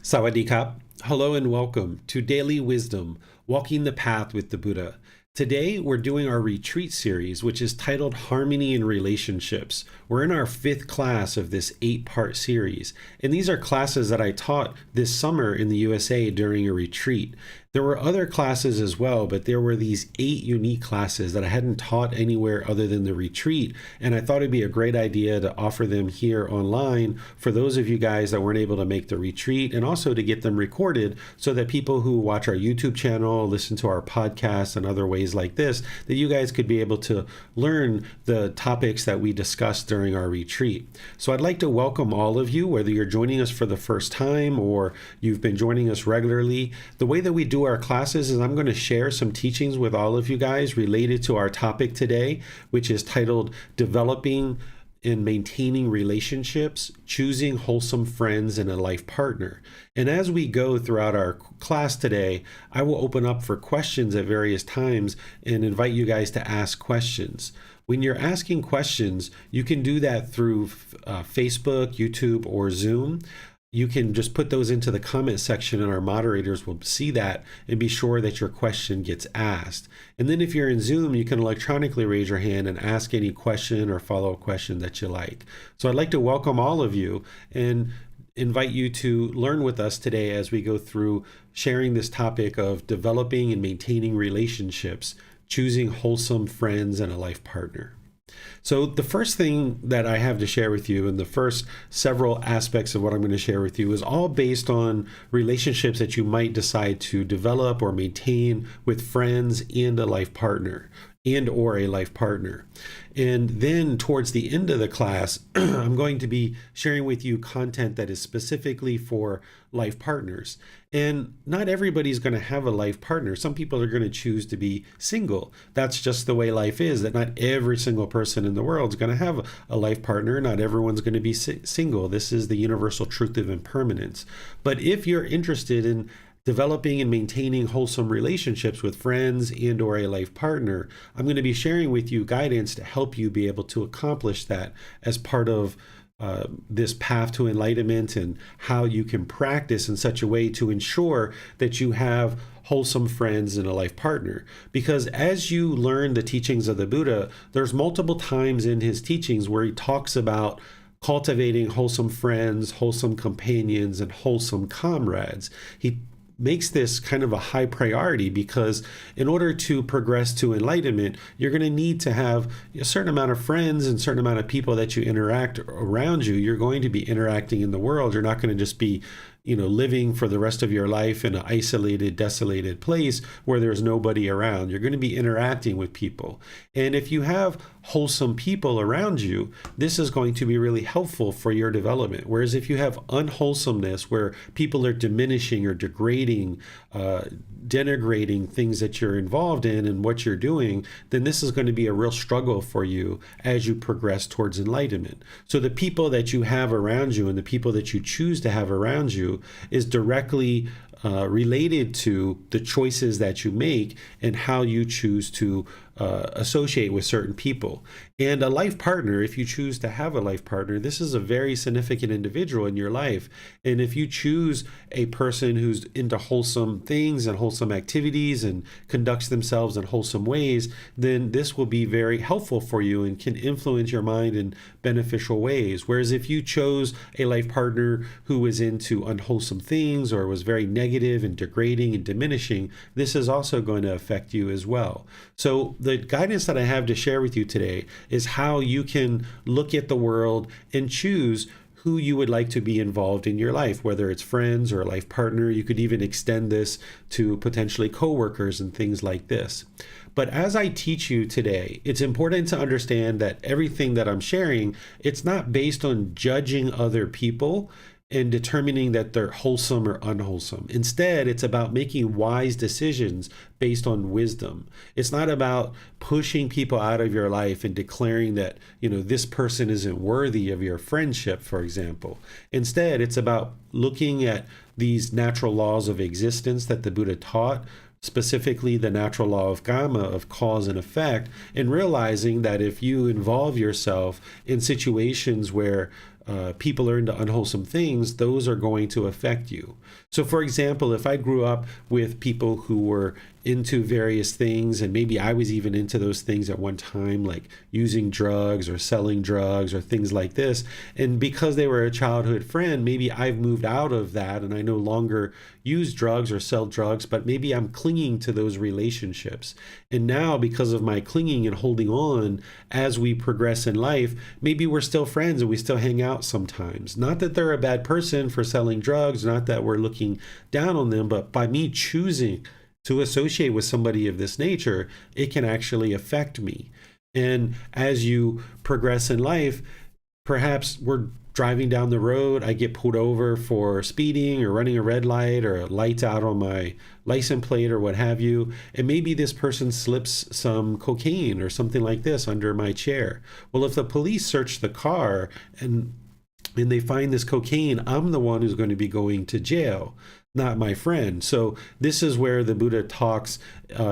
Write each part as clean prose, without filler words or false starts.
Sawadee Kap. Hello and welcome to Daily Wisdom, Walking the Path with the Buddha. Today, we're doing our retreat series, which is titled Harmony in Relationships. We're in our 5th class of this 8-part series, and these are classes that I taught this summer in the USA during a retreat. There were other classes as well, but there were these 8 unique classes that I hadn't taught anywhere other than the retreat, and I thought it'd be a great idea to offer them here online for those of you guys that weren't able to make the retreat, and also to get them recorded so that people who watch our YouTube channel, listen to our podcast, and other ways like this, that you guys could be able to learn the topics that we discussed during our retreat. So I'd like to welcome all of you, whether you're joining us for the first time or you've been joining us regularly. The way that we do our classes is I'm going to share some teachings with all of you guys related to our topic today, which is titled Developing and Maintaining Relationships, Choosing Wholesome Friends and a Life Partner. And as we go throughout our class today, I will open up for questions at various times and invite you guys to ask questions. When you're asking questions, you can do that through Facebook, YouTube, or Zoom. You can just put those into the comment section and our moderators will see that and be sure that your question gets asked. And then if you're in Zoom, you can electronically raise your hand and ask any question or follow-up question that you like. So I'd like to welcome all of you and invite you to learn with us today as we go through sharing this topic of developing and maintaining relationships, choosing wholesome friends and a life partner. So the first thing that I have to share with you, and the first several aspects of what I'm going to share with you, is all based on relationships that you might decide to develop or maintain with friends and a life partner. And then towards the end of the class, I'm going to be sharing with you content that is specifically for life partners. And not everybody's going to have a life partner. Some people are going to choose to be single. That's just the way life is, that not every single person in the world is going to have a life partner. Not everyone's going to be single. This is the universal truth of impermanence. But if you're interested in developing and maintaining wholesome relationships with friends and or a life partner, I'm going to be sharing with you guidance to help you be able to accomplish that as part of this path to enlightenment, and how you can practice in such a way to ensure that you have wholesome friends and a life partner. Because as you learn the teachings of the Buddha, there's multiple times in his teachings where he talks about cultivating wholesome friends, wholesome companions, and wholesome comrades. He makes this kind of a high priority because in order to progress to enlightenment, you're going to need to have a certain amount of friends and a certain amount of people that you interact around you. You're going to be interacting in the world. You're not going to just be living for the rest of your life in an isolated, desolated place where there's nobody around. You're going to be interacting with people. And if you have wholesome people around you, this is going to be really helpful for your development. Whereas if you have unwholesomeness, where people are diminishing or degrading, denigrating things that you're involved in and what you're doing, then this is going to be a real struggle for you as you progress towards enlightenment. So the people that you have around you and the people that you choose to have around you is directly related to the choices that you make and how you choose to associate with certain people. And a life partner, if you choose to have a life partner, this is a very significant individual in your life. And if you choose a person who's into wholesome things and wholesome activities and conducts themselves in wholesome ways, then this will be very helpful for you and can influence your mind in beneficial ways. Whereas if you chose a life partner who was into unwholesome things or was very negative and degrading and diminishing, this is also going to affect you as well. So the guidance that I have to share with you today is how you can look at the world and choose who you would like to be involved in your life, whether it's friends or a life partner. You could even extend this to potentially coworkers and things like this. But as I teach you today, it's important to understand that everything that I'm sharing, it's not based on judging other people and determining that they're wholesome or unwholesome. Instead, it's about making wise decisions based on wisdom. It's not about pushing people out of your life and declaring that, this person isn't worthy of your friendship, for example. Instead, it's about looking at these natural laws of existence that the Buddha taught, specifically the natural law of karma, of cause and effect, and realizing that if you involve yourself in situations where people are into unwholesome things, those are going to affect you. So for example, if I grew up with people who were into various things, and maybe I was even into those things at one time, like using drugs or selling drugs or things like this, and because they were a childhood friend, maybe I've moved out of that and I no longer use drugs or sell drugs, but maybe I'm clinging to those relationships. And now, because of my clinging and holding on, as we progress in life, maybe we're still friends and we still hang out sometimes. Not that they're a bad person for selling drugs, not that we're looking down on them, but by me choosing to associate with somebody of this nature, it can actually affect me. And as you progress in life, perhaps we're driving down the road, I get pulled over for speeding or running a red light, or a light's out on my license plate or what have you. And maybe this person slips some cocaine or something like this under my chair. Well, if the police search the car and they find this cocaine, I'm the one who's going to be going to jail, not my friend. So this is where the Buddha talks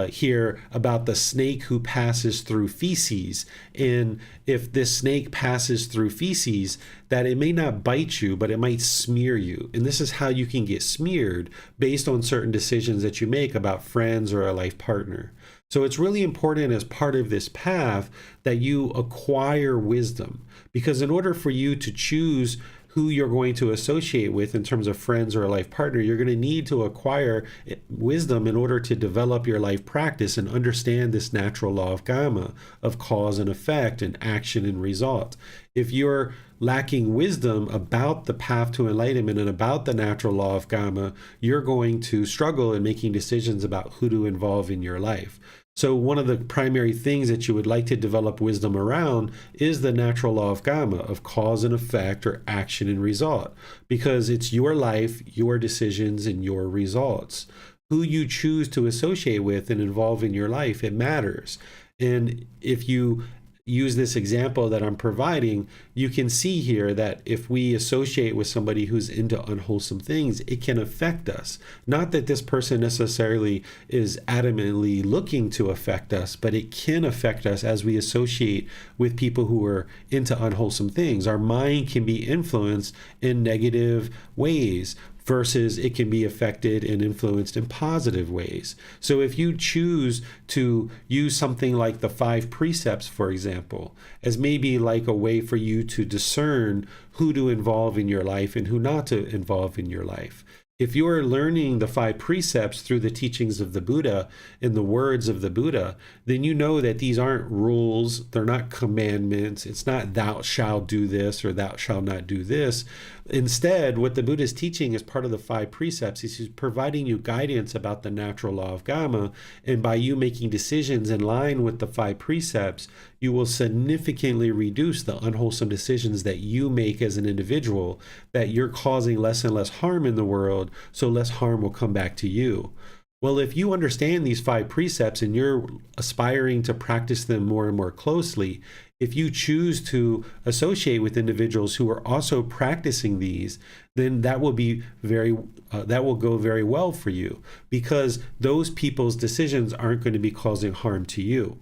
here about the snake who passes through feces. And if this snake passes through feces, that it may not bite you, but it might smear you. And this is how you can get smeared based on certain decisions that you make about friends or a life partner. So it's really important as part of this path that you acquire wisdom, because in order for you to choose who you're going to associate with in terms of friends or a life partner, you're going to need to acquire wisdom in order to develop your life practice and understand this natural law of karma, of cause and effect and action and result. If you're lacking wisdom about the path to enlightenment and about the natural law of karma, you're going to struggle in making decisions about who to involve in your life. So one of the primary things that you would like to develop wisdom around is the natural law of karma, of cause and effect, or action and result, because it's your life, your decisions, and your results. Who you choose to associate with and involve in your life, it matters. And if you use this example that I'm providing, you can see here that if we associate with somebody who's into unwholesome things, it can affect us. Not that this person necessarily is adamantly looking to affect us, but it can affect us as we associate with people who are into unwholesome things. Our mind can be influenced in negative ways, versus it can be affected and influenced in positive ways. So if you choose to use something like the 5 precepts, for example, as maybe like a way for you to discern who to involve in your life and who not to involve in your life. If you are learning the 5 precepts through the teachings of the Buddha and the words of the Buddha, then you know that these aren't rules, they're not commandments, it's not thou shalt do this or thou shalt not do this. Instead, what the Buddha is teaching as part of the 5 precepts is he's providing you guidance about the natural law of karma, and by you making decisions in line with the 5 precepts, you will significantly reduce the unwholesome decisions that you make as an individual, that you're causing less and less harm in the world, so less harm will come back to you. Well, if you understand these 5 precepts and you're aspiring to practice them more and more closely, if you choose to associate with individuals who are also practicing these, then that will be that will go very well for you, because those people's decisions aren't going to be causing harm to you.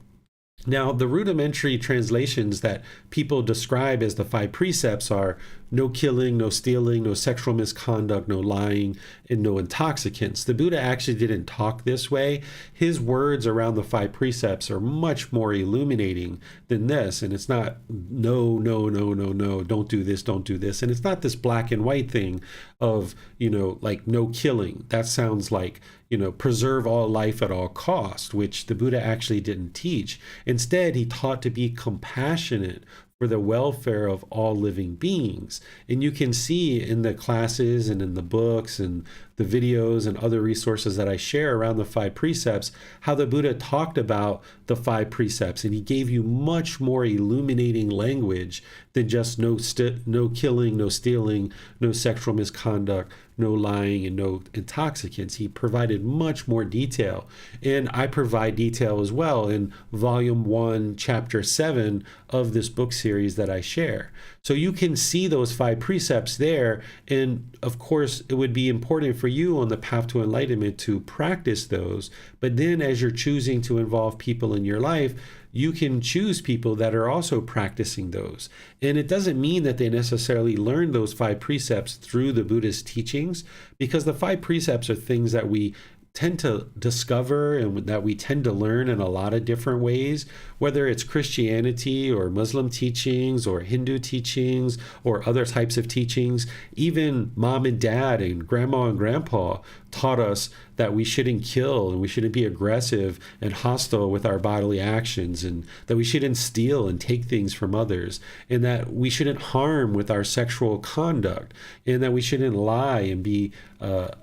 Now, the rudimentary translations that people describe as the 5 precepts are no killing, no stealing, no sexual misconduct, no lying, and no intoxicants. The Buddha actually didn't talk this way. His words around the 5 precepts are much more illuminating than this. And it's not no, no, no, no, no, don't do this, don't do this. And it's not this black and white thing of, like no killing. That sounds like, preserve all life at all cost, which the Buddha actually didn't teach. Instead, he taught to be compassionate for the welfare of all living beings. And you can see in the classes and in the books and the videos and other resources that I share around the 5 precepts, how the Buddha talked about the 5 precepts. And he gave you much more illuminating language than just no killing, no stealing, no sexual misconduct, no lying, and no intoxicants. He provided much more detail. And I provide detail as well in volume 1, chapter 7 of this book series that I share. So you can see those 5 precepts there. And of course, it would be important for you on the path to enlightenment to practice those. But then as you're choosing to involve people in your life, you can choose people that are also practicing those. And it doesn't mean that they necessarily learn those 5 precepts through the Buddhist teachings, because the 5 precepts are things that we tend to discover and that we tend to learn in a lot of different ways, whether it's Christianity or Muslim teachings or Hindu teachings or other types of teachings. Even mom and dad and grandma and grandpa taught us that we shouldn't kill and we shouldn't be aggressive and hostile with our bodily actions, and that we shouldn't steal and take things from others, and that we shouldn't harm with our sexual conduct, and that we shouldn't lie and be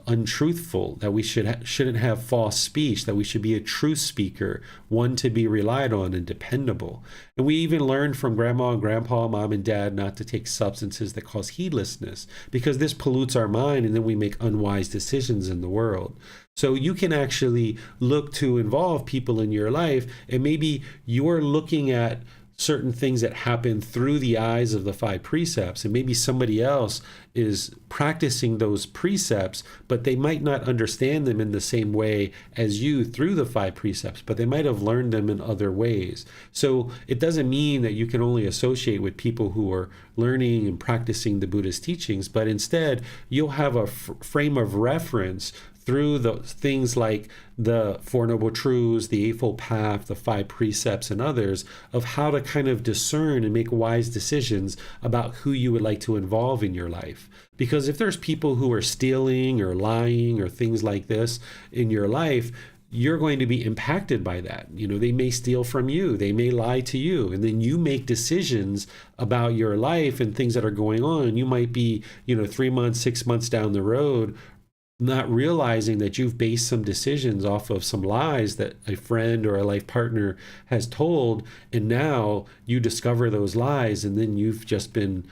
untruthful, that we shouldn't have false speech, that we should be a truth speaker, one to be relied on and dependable. And we even learned from grandma and grandpa, mom and dad, not to take substances that cause heedlessness, because this pollutes our mind and then we make unwise decisions in the world. So you can actually look to involve people in your life, and maybe you're looking at certain things that happen through the eyes of the 5 precepts, and maybe somebody else is practicing those precepts, but they might not understand them in the same way as you through the 5 precepts, but they might have learned them in other ways. So it doesn't mean that you can only associate with people who are learning and practicing the Buddhist teachings, but instead you'll have a frame of reference through the things like the Four Noble Truths, the Eightfold Path, the 5 precepts, and others, of how to kind of discern and make wise decisions about who you would like to involve in your life. Because if there's people who are stealing or lying or things like this in your life, you're going to be impacted by that. They may steal from you, they may lie to you, and then you make decisions about your life and things that are going on. You might be, 3 months, 6 months down the road, not realizing that you've based some decisions off of some lies that a friend or a life partner has told, and now you discover those lies, and then you've just been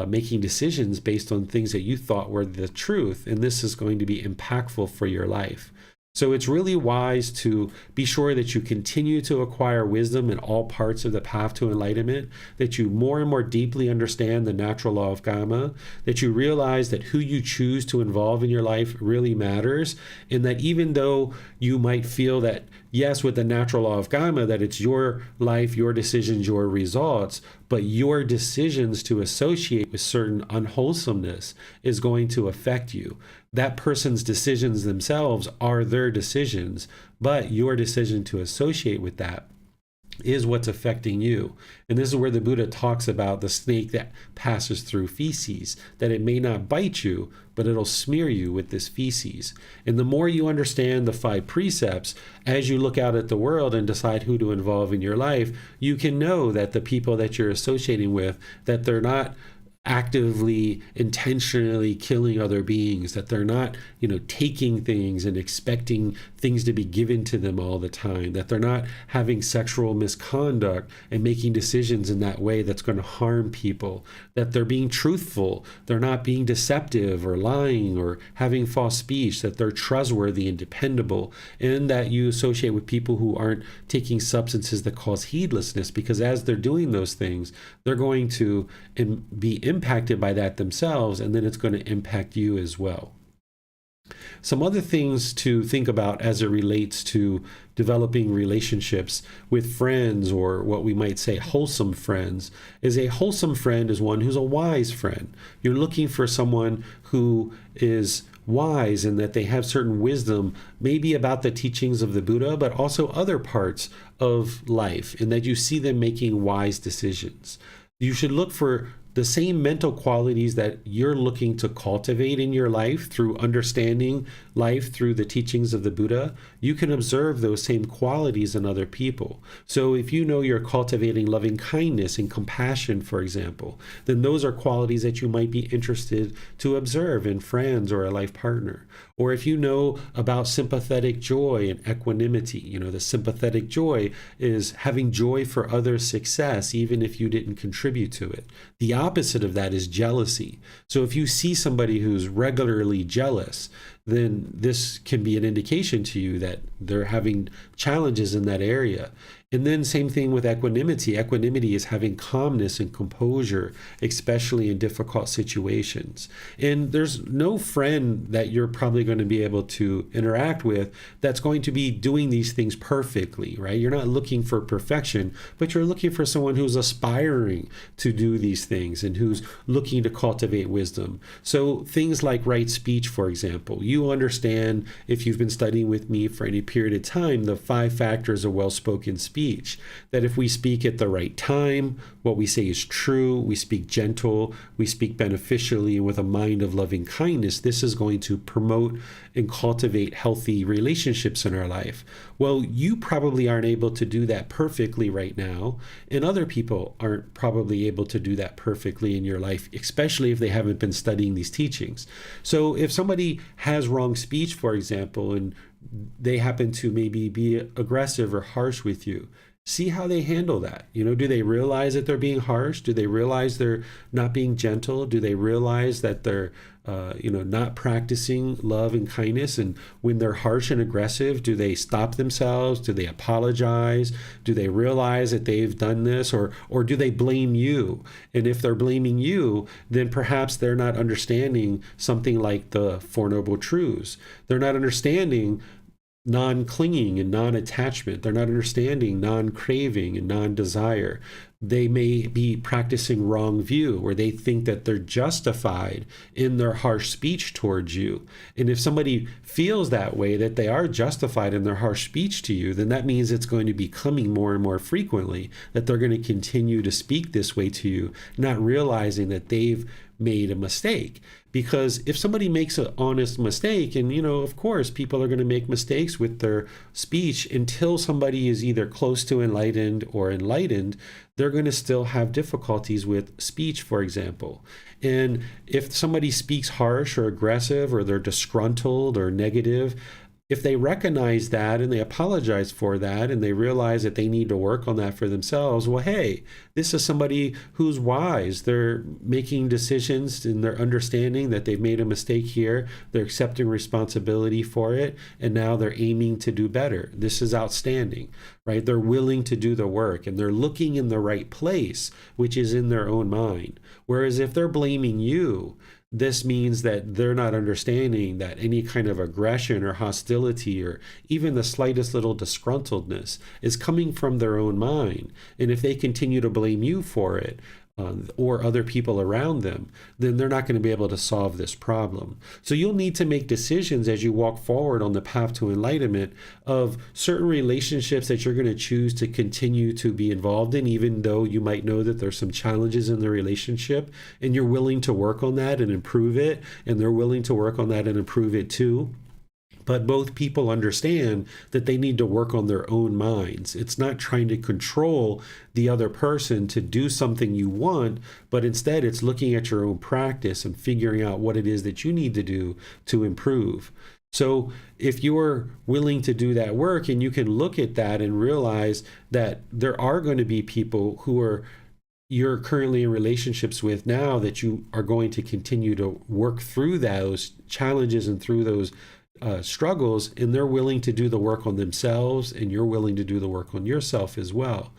making decisions based on things that you thought were the truth, and this is going to be impactful for your life. So it's really wise to be sure that you continue to acquire wisdom in all parts of the path to enlightenment, that you more and more deeply understand the natural law of karma, that you realize that who you choose to involve in your life really matters, and that even though you might feel that, yes, with the natural law of karma, that it's your life, your decisions, your results, but your decisions to associate with certain unwholesomeness is going to affect you. That person's decisions themselves are their decisions, but your decision to associate with that is what's affecting you. And this is where the Buddha talks about the snake that passes through feces, that it may not bite you, but it'll smear you with this feces. And the more you understand the 5 precepts, as you look out at the world and decide who to involve in your life, you can know that the people that you're associating with, that they're not actively, intentionally killing other beings, that they're not, taking things and expecting things to be given to them all the time, that they're not having sexual misconduct and making decisions in that way that's going to harm people, that they're being truthful, they're not being deceptive or lying or having false speech, that they're trustworthy and dependable, and that you associate with people who aren't taking substances that cause heedlessness, because as they're doing those things, they're going to be impacted by that themselves, and then it's going to impact you as well. Some other things to think about as it relates to developing relationships with friends, or what we might say wholesome friends, is a wholesome friend is one who's a wise friend. You're looking for someone who is wise and that they have certain wisdom, maybe about the teachings of the Buddha, but also other parts of life, and that you see them making wise decisions. You should look for the same mental qualities that you're looking to cultivate in your life through understanding life through the teachings of the Buddha. You can observe those same qualities in other people. So if you know you're cultivating loving kindness and compassion, for example, then those are qualities that you might be interested to observe in friends or a life partner. Or if you know about sympathetic joy and equanimity, the sympathetic joy is having joy for others' success, even if you didn't contribute to it. The opposite of that is jealousy. So if you see somebody who's regularly jealous, then this can be an indication to you that they're having challenges in that area. And then same thing with equanimity. Equanimity is having calmness and composure, especially in difficult situations. And there's no friend that you're probably going to be able to interact with that's going to be doing these things perfectly, right? You're not looking for perfection, but you're looking for someone who's aspiring to do these things and who's looking to cultivate wisdom. So things like right speech, for example, you understand, if you've been studying with me for any period of time, the 5 factors of well-spoken speech. That if we speak at the right time, what we say is true, we speak gentle, we speak beneficially with a mind of loving kindness, this is going to promote and cultivate healthy relationships in our life. Well, you probably aren't able to do that perfectly right now, and other people aren't probably able to do that perfectly in your life, especially if they haven't been studying these teachings. So if somebody has wrong speech, for example, and they happen to maybe be aggressive or harsh with you, see how they handle that. Do they realize that they're being harsh? Do they realize they're not being gentle? Do they realize that they're not practicing love and kindness? And when they're harsh and aggressive, do they stop themselves? Do they apologize? Do they realize that they've done this? Or do they blame you? And if they're blaming you, then perhaps they're not understanding something like the Four Noble Truths. They're not understanding non-clinging and non-attachment. They're not understanding non-craving and non-desire. They may be practicing wrong view, where they think that they're justified in their harsh speech towards you. And if somebody feels that way, that they are justified in their harsh speech to you, then that means it's going to be coming more and more frequently, that they're going to continue to speak this way to you, not realizing that they've made a mistake. Because if somebody makes an honest mistake, and of course people are going to make mistakes with their speech, until somebody is either close to enlightened or enlightened, they're going to still have difficulties with speech, for example. And if somebody speaks harsh or aggressive, or they're disgruntled or negative, if they recognize that and they apologize for that, and they realize that they need to work on that for themselves, well, hey, this is somebody who's wise. They're making decisions and they're understanding that they've made a mistake here. They're accepting responsibility for it, and now they're aiming to do better. This is outstanding, right? They're willing to do the work, and they're looking in the right place, which is in their own mind. Whereas if they're blaming you, this means that they're not understanding that any kind of aggression or hostility or even the slightest little disgruntledness is coming from their own mind. And if they continue to blame you for it, or other people around them, then they're not going to be able to solve this problem. So you'll need to make decisions as you walk forward on the path to enlightenment of certain relationships that you're going to choose to continue to be involved in, even though you might know that there's some challenges in the relationship, and you're willing to work on that and improve it, and they're willing to work on that and improve it too. But both people understand that they need to work on their own minds. It's not trying to control the other person to do something you want, but instead it's looking at your own practice and figuring out what it is that you need to do to improve. So if you're willing to do that work, and you can look at that and realize that there are going to be people who you're currently in relationships with now, that you are going to continue to work through those challenges and through those struggles, and they're willing to do the work on themselves, and you're willing to do the work on yourself as well.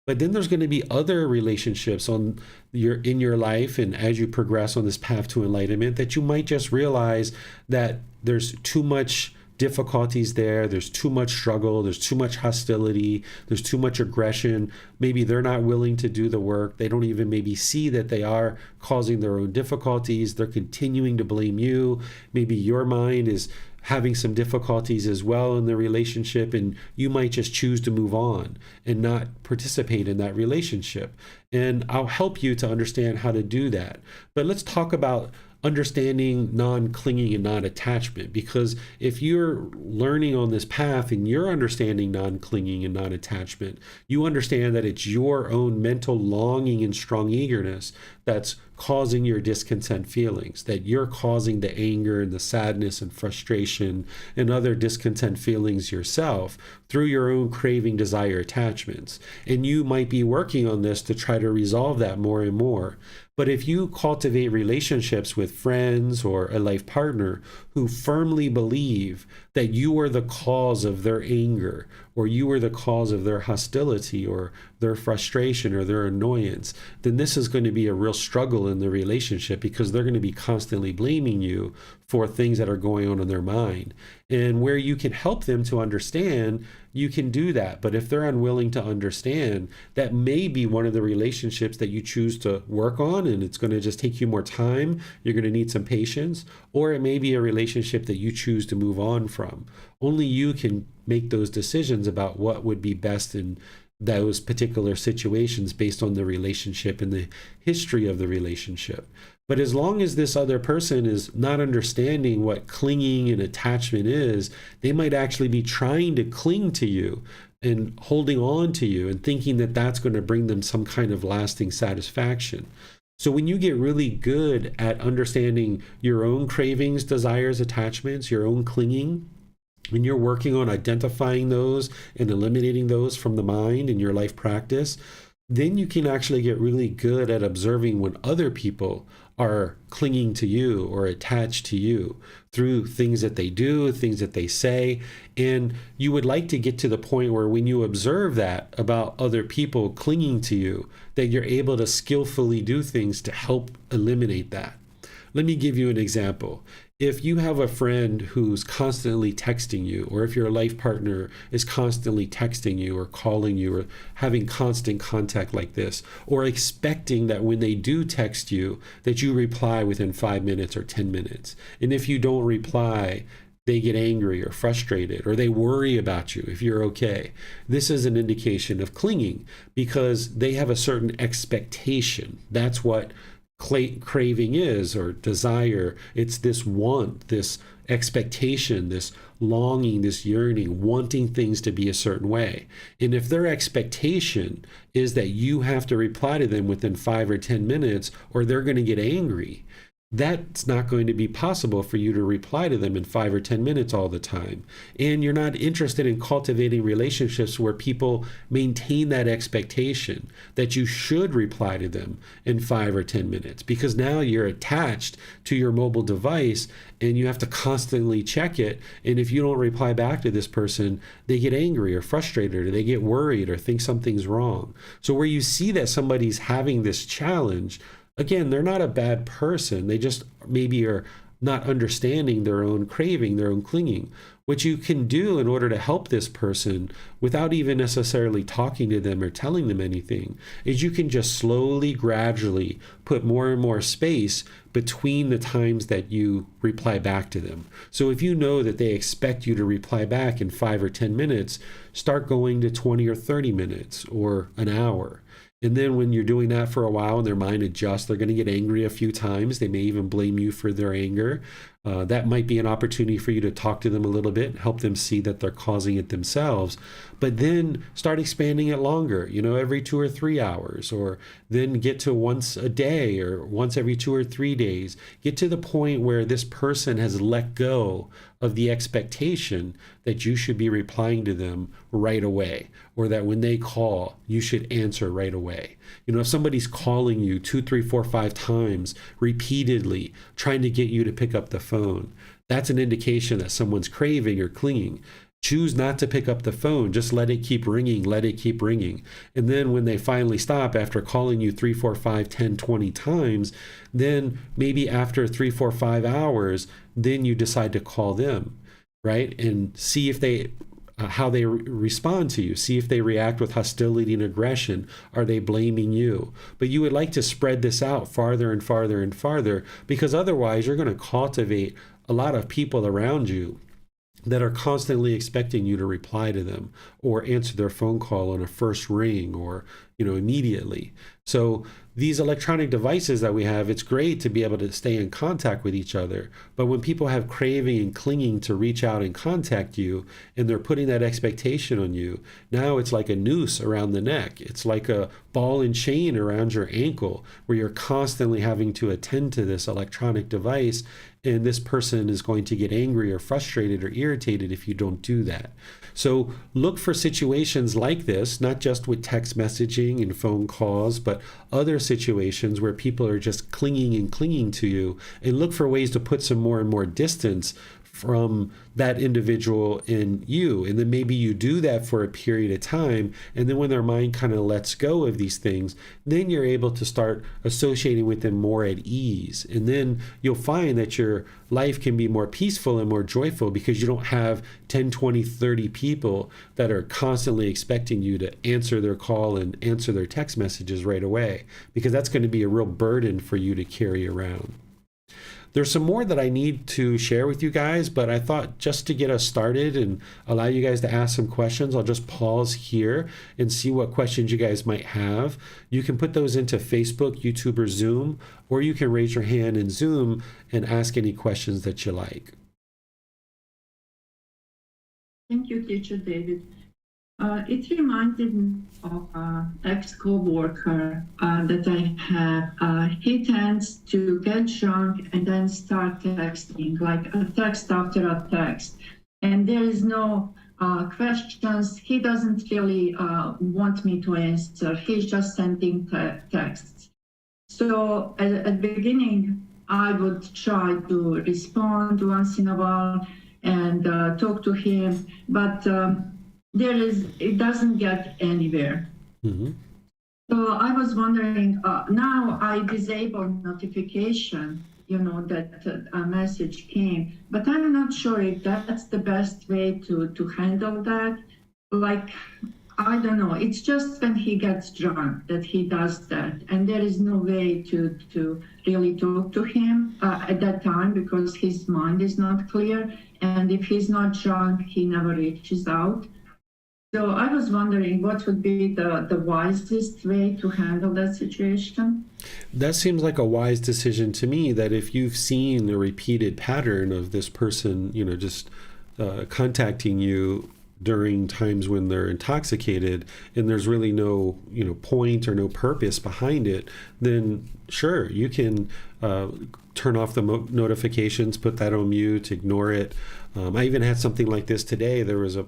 But then there's going to be other relationships in your life, and as you progress on this path to enlightenment, that you might just realize that there's too much difficulties there's too much struggle, there's too much hostility, there's too much aggression. Maybe they're not willing to do the work. They don't even maybe see that they are causing their own difficulties. They're continuing to blame you. Maybe your mind is having some difficulties as well in the relationship, and you might just choose to move on and not participate in that relationship. And I'll help you to understand how to do that. But let's talk about understanding non-clinging and non-attachment, because if you're learning on this path and you're understanding non-clinging and non-attachment, you understand that it's your own mental longing and strong eagerness that's causing your discontent feelings, that you're causing the anger and the sadness and frustration and other discontent feelings yourself through your own craving, desire, attachments. And you might be working on this to try to resolve that more and more. But if you cultivate relationships with friends or a life partner who firmly believe that you are the cause of their anger, or you are the cause of their hostility or their frustration or their annoyance, then this is going to be a real struggle in the relationship, because they're going to be constantly blaming you for things that are going on in their mind. And where you can help them to understand, you can do that. But if they're unwilling to understand, that may be one of the relationships that you choose to work on, and it's going to just take you more time. You're going to need some patience. Or it may be a relationship that you choose to move on from. Only you can make those decisions about what would be best in those particular situations based on the relationship and the history of the relationship. But as long as this other person is not understanding what clinging and attachment is, they might actually be trying to cling to you and holding on to you and thinking that that's going to bring them some kind of lasting satisfaction. So when you get really good at understanding your own cravings, desires, attachments, your own clinging, when you're working on identifying those and eliminating those from the mind in your life practice, then you can actually get really good at observing when other people are clinging to you or attached to you through things that they do, things that they say. And you would like to get to the point where when you observe that about other people clinging to you, that you're able to skillfully do things to help eliminate that. Let me give you an example. If you have a friend who's constantly texting you, or if your life partner is constantly texting you or calling you or having constant contact like this, or expecting that when they do text you, that you reply within 5 minutes or 10 minutes. And if you don't reply, they get angry or frustrated, or they worry about you if you're okay. This is an indication of clinging, because they have a certain expectation. That's what craving is, or desire. It's this want, this expectation, this longing, this yearning, wanting things to be a certain way. And if their expectation is that you have to reply to them within 5 or 10 minutes, or they're going to get angry, that's not going to be possible for you to reply to them in 5 or 10 minutes all the time. And you're not interested in cultivating relationships where people maintain that expectation that you should reply to them in 5 or 10 minutes, because now you're attached to your mobile device and you have to constantly check it. And if you don't reply back to this person, they get angry or frustrated, or they get worried or think something's wrong. So where you see that somebody's having this challenge, again, they're not a bad person. They just maybe are not understanding their own craving, their own clinging. What you can do in order to help this person without even necessarily talking to them or telling them anything is you can just slowly, gradually put more and more space between the times that you reply back to them. So if you know that they expect you to reply back in 5 or 10 minutes, start going to 20 or 30 minutes or an hour. And then when you're doing that for a while and their mind adjusts, they're going to get angry a few times. They may even blame you for their anger. That might be an opportunity for you to talk to them a little bit and help them see that they're causing it themselves. But then start expanding it longer, every 2 or 3 hours, or then get to once a day or once every 2 or 3 days. Get to the point where this person has let go of the expectation that you should be replying to them right away, or that when they call, you should answer right away. If somebody's calling you 2, 3, 4, 5 times repeatedly, trying to get you to pick up the phone, that's an indication that someone's craving or clinging. Choose not to pick up the phone. Just let it keep ringing, let it keep ringing. And then when they finally stop after calling you 3, 4, 5, 10, 20 times, then maybe after 3, 4, 5 hours, then you decide to call them, right? And see if they how they respond to you. See if they react with hostility and aggression. Are they blaming you? But you would like to spread this out farther and farther and farther, because otherwise you're going to cultivate a lot of people around you that are constantly expecting you to reply to them or answer their phone call on a first ring or, immediately. So these electronic devices that we have, it's great to be able to stay in contact with each other. But when people have craving and clinging to reach out and contact you, and they're putting that expectation on you, now it's like a noose around the neck. It's like a ball and chain around your ankle where you're constantly having to attend to this electronic device, and this person is going to get angry or frustrated or irritated if you don't do that. So look for situations like this, not just with text messaging and phone calls, but other situations where people are just clinging and clinging to you, and look for ways to put some more and more distance from that individual and you. And then maybe you do that for a period of time, and then when their mind kind of lets go of these things, then you're able to start associating with them more at ease. And then you'll find that your life can be more peaceful and more joyful because you don't have 10, 20, 30 people that are constantly expecting you to answer their call and answer their text messages right away, because that's going to be a real burden for you to carry around. There's some more that I need to share with you guys, but I thought just to get us started and allow you guys to ask some questions, I'll just pause here and see what questions you guys might have. You can put those into Facebook, YouTube, or Zoom, or you can raise your hand in Zoom and ask any questions that you like. Thank you, Teacher David. It reminded me of an ex-co-worker that I have. He tends to get drunk and then start texting, like a text after a text. And there is no questions. He doesn't really want me to answer. He's just sending texts. So at the beginning, I would try to respond once in a while and talk to him, but it doesn't get anywhere. Mm-hmm. So I was wondering, now I disable notification, that a message came, but I'm not sure if that's the best way to handle that. Like, I don't know, it's just when he gets drunk that he does that. And there is no way to really talk to him at that time because his mind is not clear. And if he's not drunk, he never reaches out. So I was wondering what would be the wisest way to handle that situation? That seems like a wise decision to me, that if you've seen a repeated pattern of this person, just contacting you during times when they're intoxicated and there's really no, point or no purpose behind it, then sure, you can turn off the notifications, put that on mute, ignore it. I even had something like this today. There was a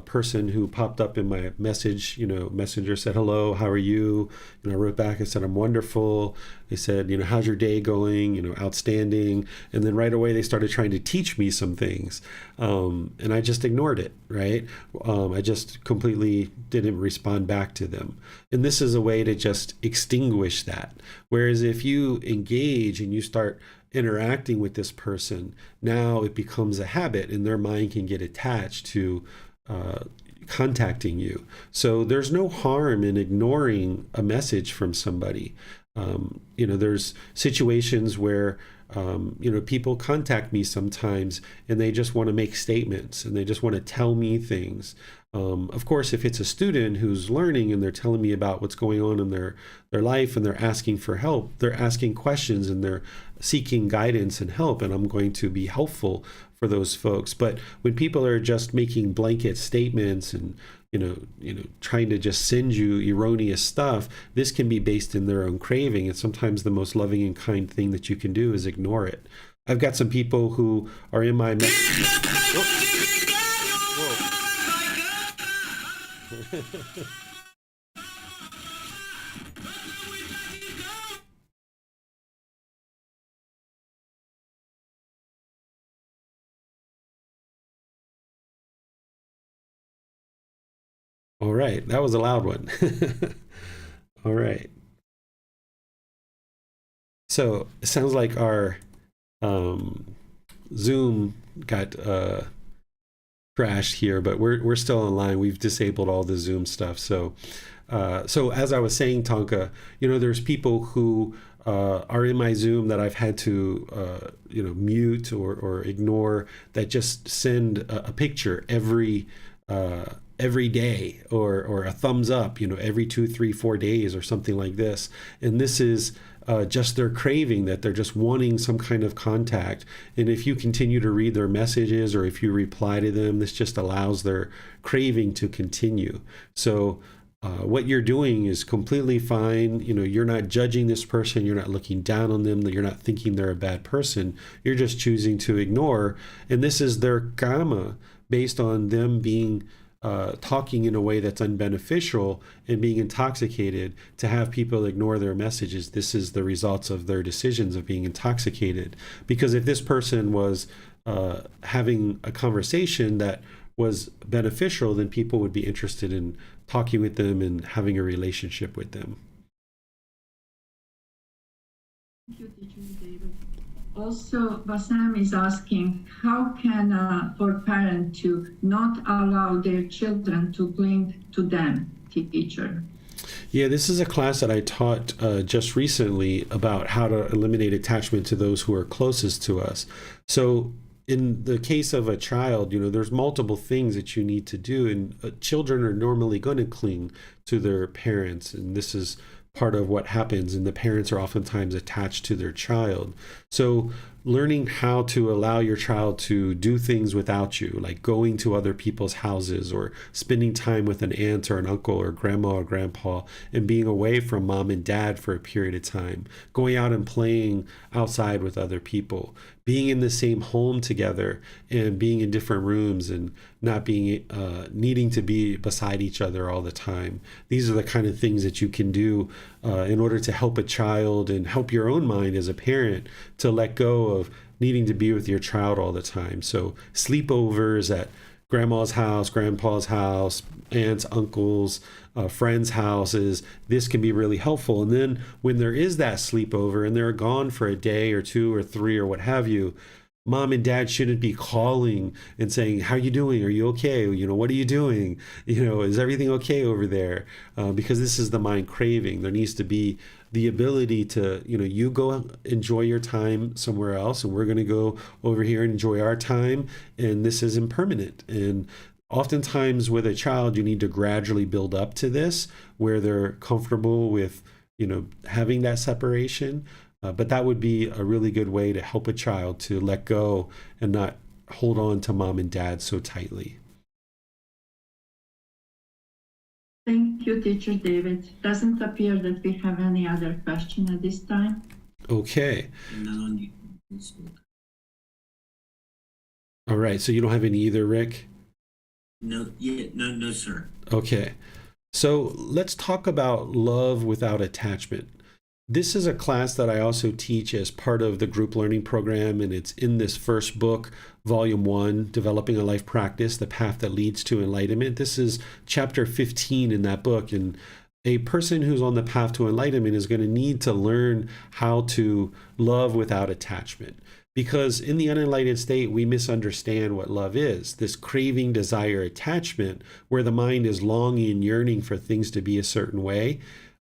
person who popped up in my message, messenger, said, hello, how are you? And I wrote back and said, I'm wonderful. They said, how's your day going? Outstanding. And then right away, they started trying to teach me some things. And I just ignored it, right? I just completely didn't respond back to them. And this is a way to just extinguish that. Whereas if you engage and you start interacting with this person, now it becomes a habit and their mind can get attached to contacting you. So there's no harm in ignoring a message from somebody. There's situations where people contact me sometimes and they just want to make statements and they just want to tell me things. Of course, if it's a student who's learning and they're telling me about what's going on in their life and they're asking for help, they're asking questions and they're seeking guidance and help, and I'm going to be helpful for those folks. But when people are just making blanket statements and trying to just send you erroneous stuff, this can be based in their own craving. And sometimes the most loving and kind thing that you can do is ignore it. I've got some people who are in my All right, that was a loud one. All right. So it sounds like our Zoom got crashed here, but we're still online. We've disabled all the Zoom stuff. So as I was saying, Tonka, there's people who are in my Zoom that I've had to mute or ignore, that just send a picture every day or a thumbs up, every 2, 3, 4 days or something like this. And this is just their craving, that they're just wanting some kind of contact. And if you continue to read their messages or if you reply to them, this just allows their craving to continue. So What you're doing is completely fine. You're not judging this person. You're not looking down on them. You're not thinking they're a bad person. You're just choosing to ignore. And this is their karma based on them being talking in a way that's unbeneficial and being intoxicated to have people ignore their messages. This is the results of their decisions of being intoxicated. Because if this person was having a conversation that was beneficial, then people would be interested in talking with them and having a relationship with them. Thank you, Teacher David. Also, Bassam is asking, how can for parents to not allow their children to cling to them, teacher? Yeah, this is a class that I taught just recently about how to eliminate attachment to those who are closest to us. So in the case of a child, there's multiple things that you need to do, and children are normally going to cling to their parents, and this is part of what happens, and the parents are oftentimes attached to their child. So learning how to allow your child to do things without you, like going to other people's houses or spending time with an aunt or an uncle or grandma or grandpa and being away from mom and dad for a period of time, going out and playing outside with other people, being in the same home together and being in different rooms and not being needing to be beside each other all the time. These are the kind of things that you can do in order to help a child and help your own mind as a parent to let go of needing to be with your child all the time. So sleepovers at grandma's house, grandpa's house, aunts, uncles, friends' houses, this can be really helpful. And then when there is that sleepover and they're gone for a day or two or three or what have you, mom and dad shouldn't be calling and saying, how are you doing? Are you okay? What are you doing? Is everything okay over there? Because this is the mind craving. There needs to be the ability to, you go enjoy your time somewhere else, and we're going to go over here and enjoy our time. And this is impermanent. And oftentimes with a child, you need to gradually build up to this where they're comfortable with, having that separation. But that would be a really good way to help a child to let go and not hold on to mom and dad so tightly. Thank you, Teacher David. Doesn't appear that we have any other question at this time. Okay. All right. So you don't have any either, Rick? No, no, sir. Okay. So let's talk about love without attachment. This is a class that I also teach as part of the group learning program, and it's in this first book, Volume 1, Developing a Life Practice, The Path That Leads to Enlightenment. This is chapter 15 in that book, and a person who's on the path to enlightenment is going to need to learn how to love without attachment. Because in the unenlightened state, we misunderstand what love is, this craving, desire, attachment, where the mind is longing and yearning for things to be a certain way.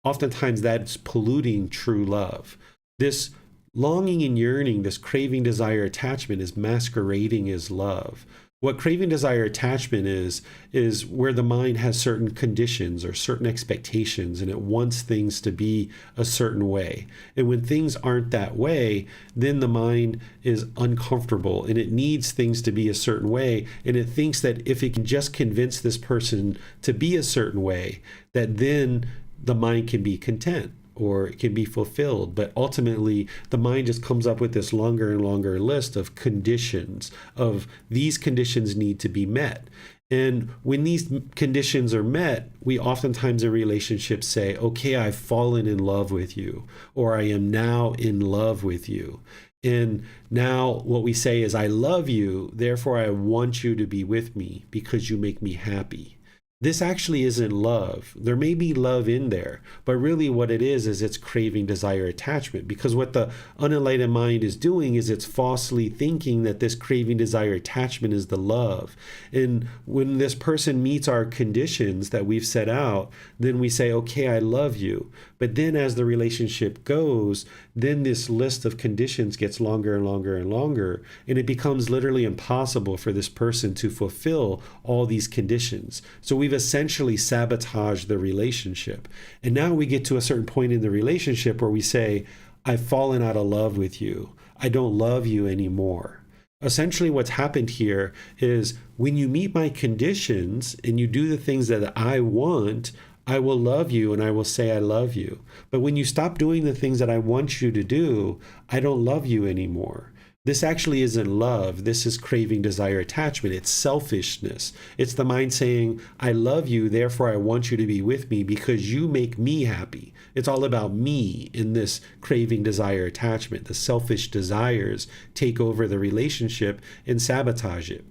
Oftentimes that's polluting true love. This longing and yearning, this craving, desire, attachment is masquerading as love. What craving, desire, attachment is where the mind has certain conditions or certain expectations, and it wants things to be a certain way. And when things aren't that way, then the mind is uncomfortable and it needs things to be a certain way. And it thinks that if it can just convince this person to be a certain way, that then the mind can be content or it can be fulfilled. But ultimately, the mind just comes up with this longer and longer list of conditions, of these conditions need to be met. And when these conditions are met, we oftentimes in relationships say, okay, I've fallen in love with you, or I am now in love with you. And now what we say is, I love you, therefore I want you to be with me because you make me happy. This actually isn't love. There may be love in there, but really what it is it's craving, desire, attachment. Because what the unenlightened mind is doing is it's falsely thinking that this craving, desire, attachment is the love. And when this person meets our conditions that we've set out, then we say, okay, I love you. But then as the relationship goes, then this list of conditions gets longer and longer and longer, and it becomes literally impossible for this person to fulfill all these conditions. So we've essentially sabotaged the relationship. And now we get to a certain point in the relationship where we say, I've fallen out of love with you. I don't love you anymore. Essentially what's happened here is when you meet my conditions and you do the things that I want, I will love you and I will say I love you. But when you stop doing the things that I want you to do, I don't love you anymore. This actually isn't love. This is craving, desire, attachment. It's selfishness. It's the mind saying, I love you, therefore I want you to be with me because you make me happy. It's all about me in this craving, desire, attachment. The selfish desires take over the relationship and sabotage it.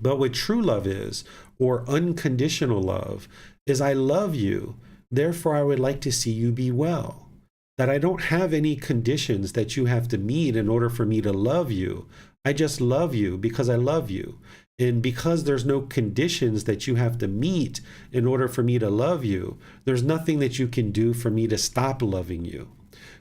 But what true love is, or unconditional love, is I love you, therefore I would like to see you be well. That I don't have any conditions that you have to meet in order for me to love you. I just love you because I love you. And because there's no conditions that you have to meet in order for me to love you, there's nothing that you can do for me to stop loving you.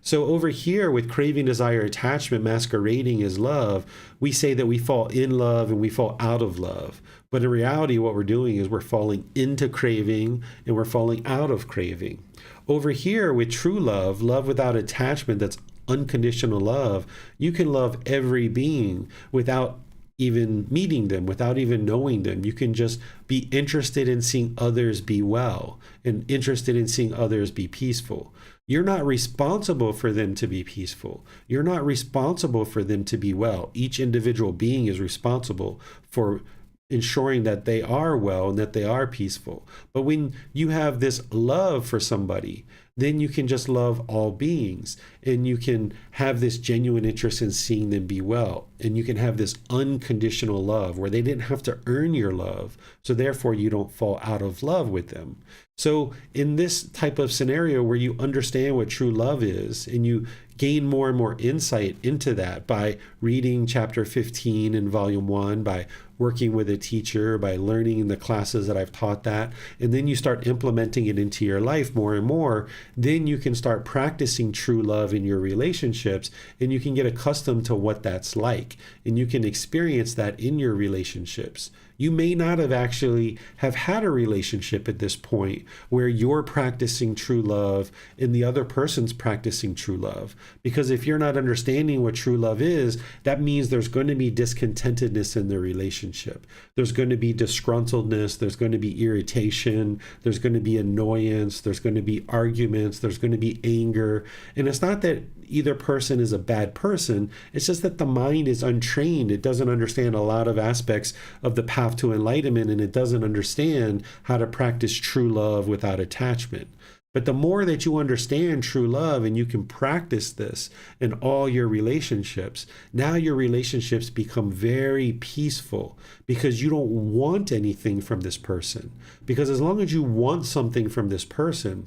So over here with craving, desire, attachment masquerading as love, we say that we fall in love and we fall out of love. But in reality, what we're doing is we're falling into craving and we're falling out of craving. Over here with true love, love without attachment, that's unconditional love, you can love every being without even meeting them, without even knowing them. You can just be interested in seeing others be well and interested in seeing others be peaceful. You're not responsible for them to be peaceful. You're not responsible for them to be well. Each individual being is responsible for ensuring that they are well and that they are peaceful. But when you have this love for somebody, then you can just love all beings and you can have this genuine interest in seeing them be well. And you can have this unconditional love where they didn't have to earn your love. So therefore you don't fall out of love with them. So in this type of scenario where you understand what true love is and you gain more and more insight into that by reading chapter 15 in volume 1, by working with a teacher, by learning in the classes that I've taught that, and then you start implementing it into your life more and more, then you can start practicing true love in your relationships and you can get accustomed to what that's like and you can experience that in your relationships. You may not have actually have had a relationship at this point where you're practicing true love and the other person's practicing true love. Because if you're not understanding what true love is, that means there's going to be discontentedness in the relationship. There's going to be disgruntledness. There's going to be irritation. There's going to be annoyance. There's going to be arguments. There's going to be anger. And it's not that either person is a bad person. It's just that the mind is untrained. It doesn't understand a lot of aspects of the path to enlightenment, and it doesn't understand how to practice true love without attachment. But the more that you understand true love and you can practice this in all your relationships, now your relationships become very peaceful because you don't want anything from this person. Because as long as you want something from this person,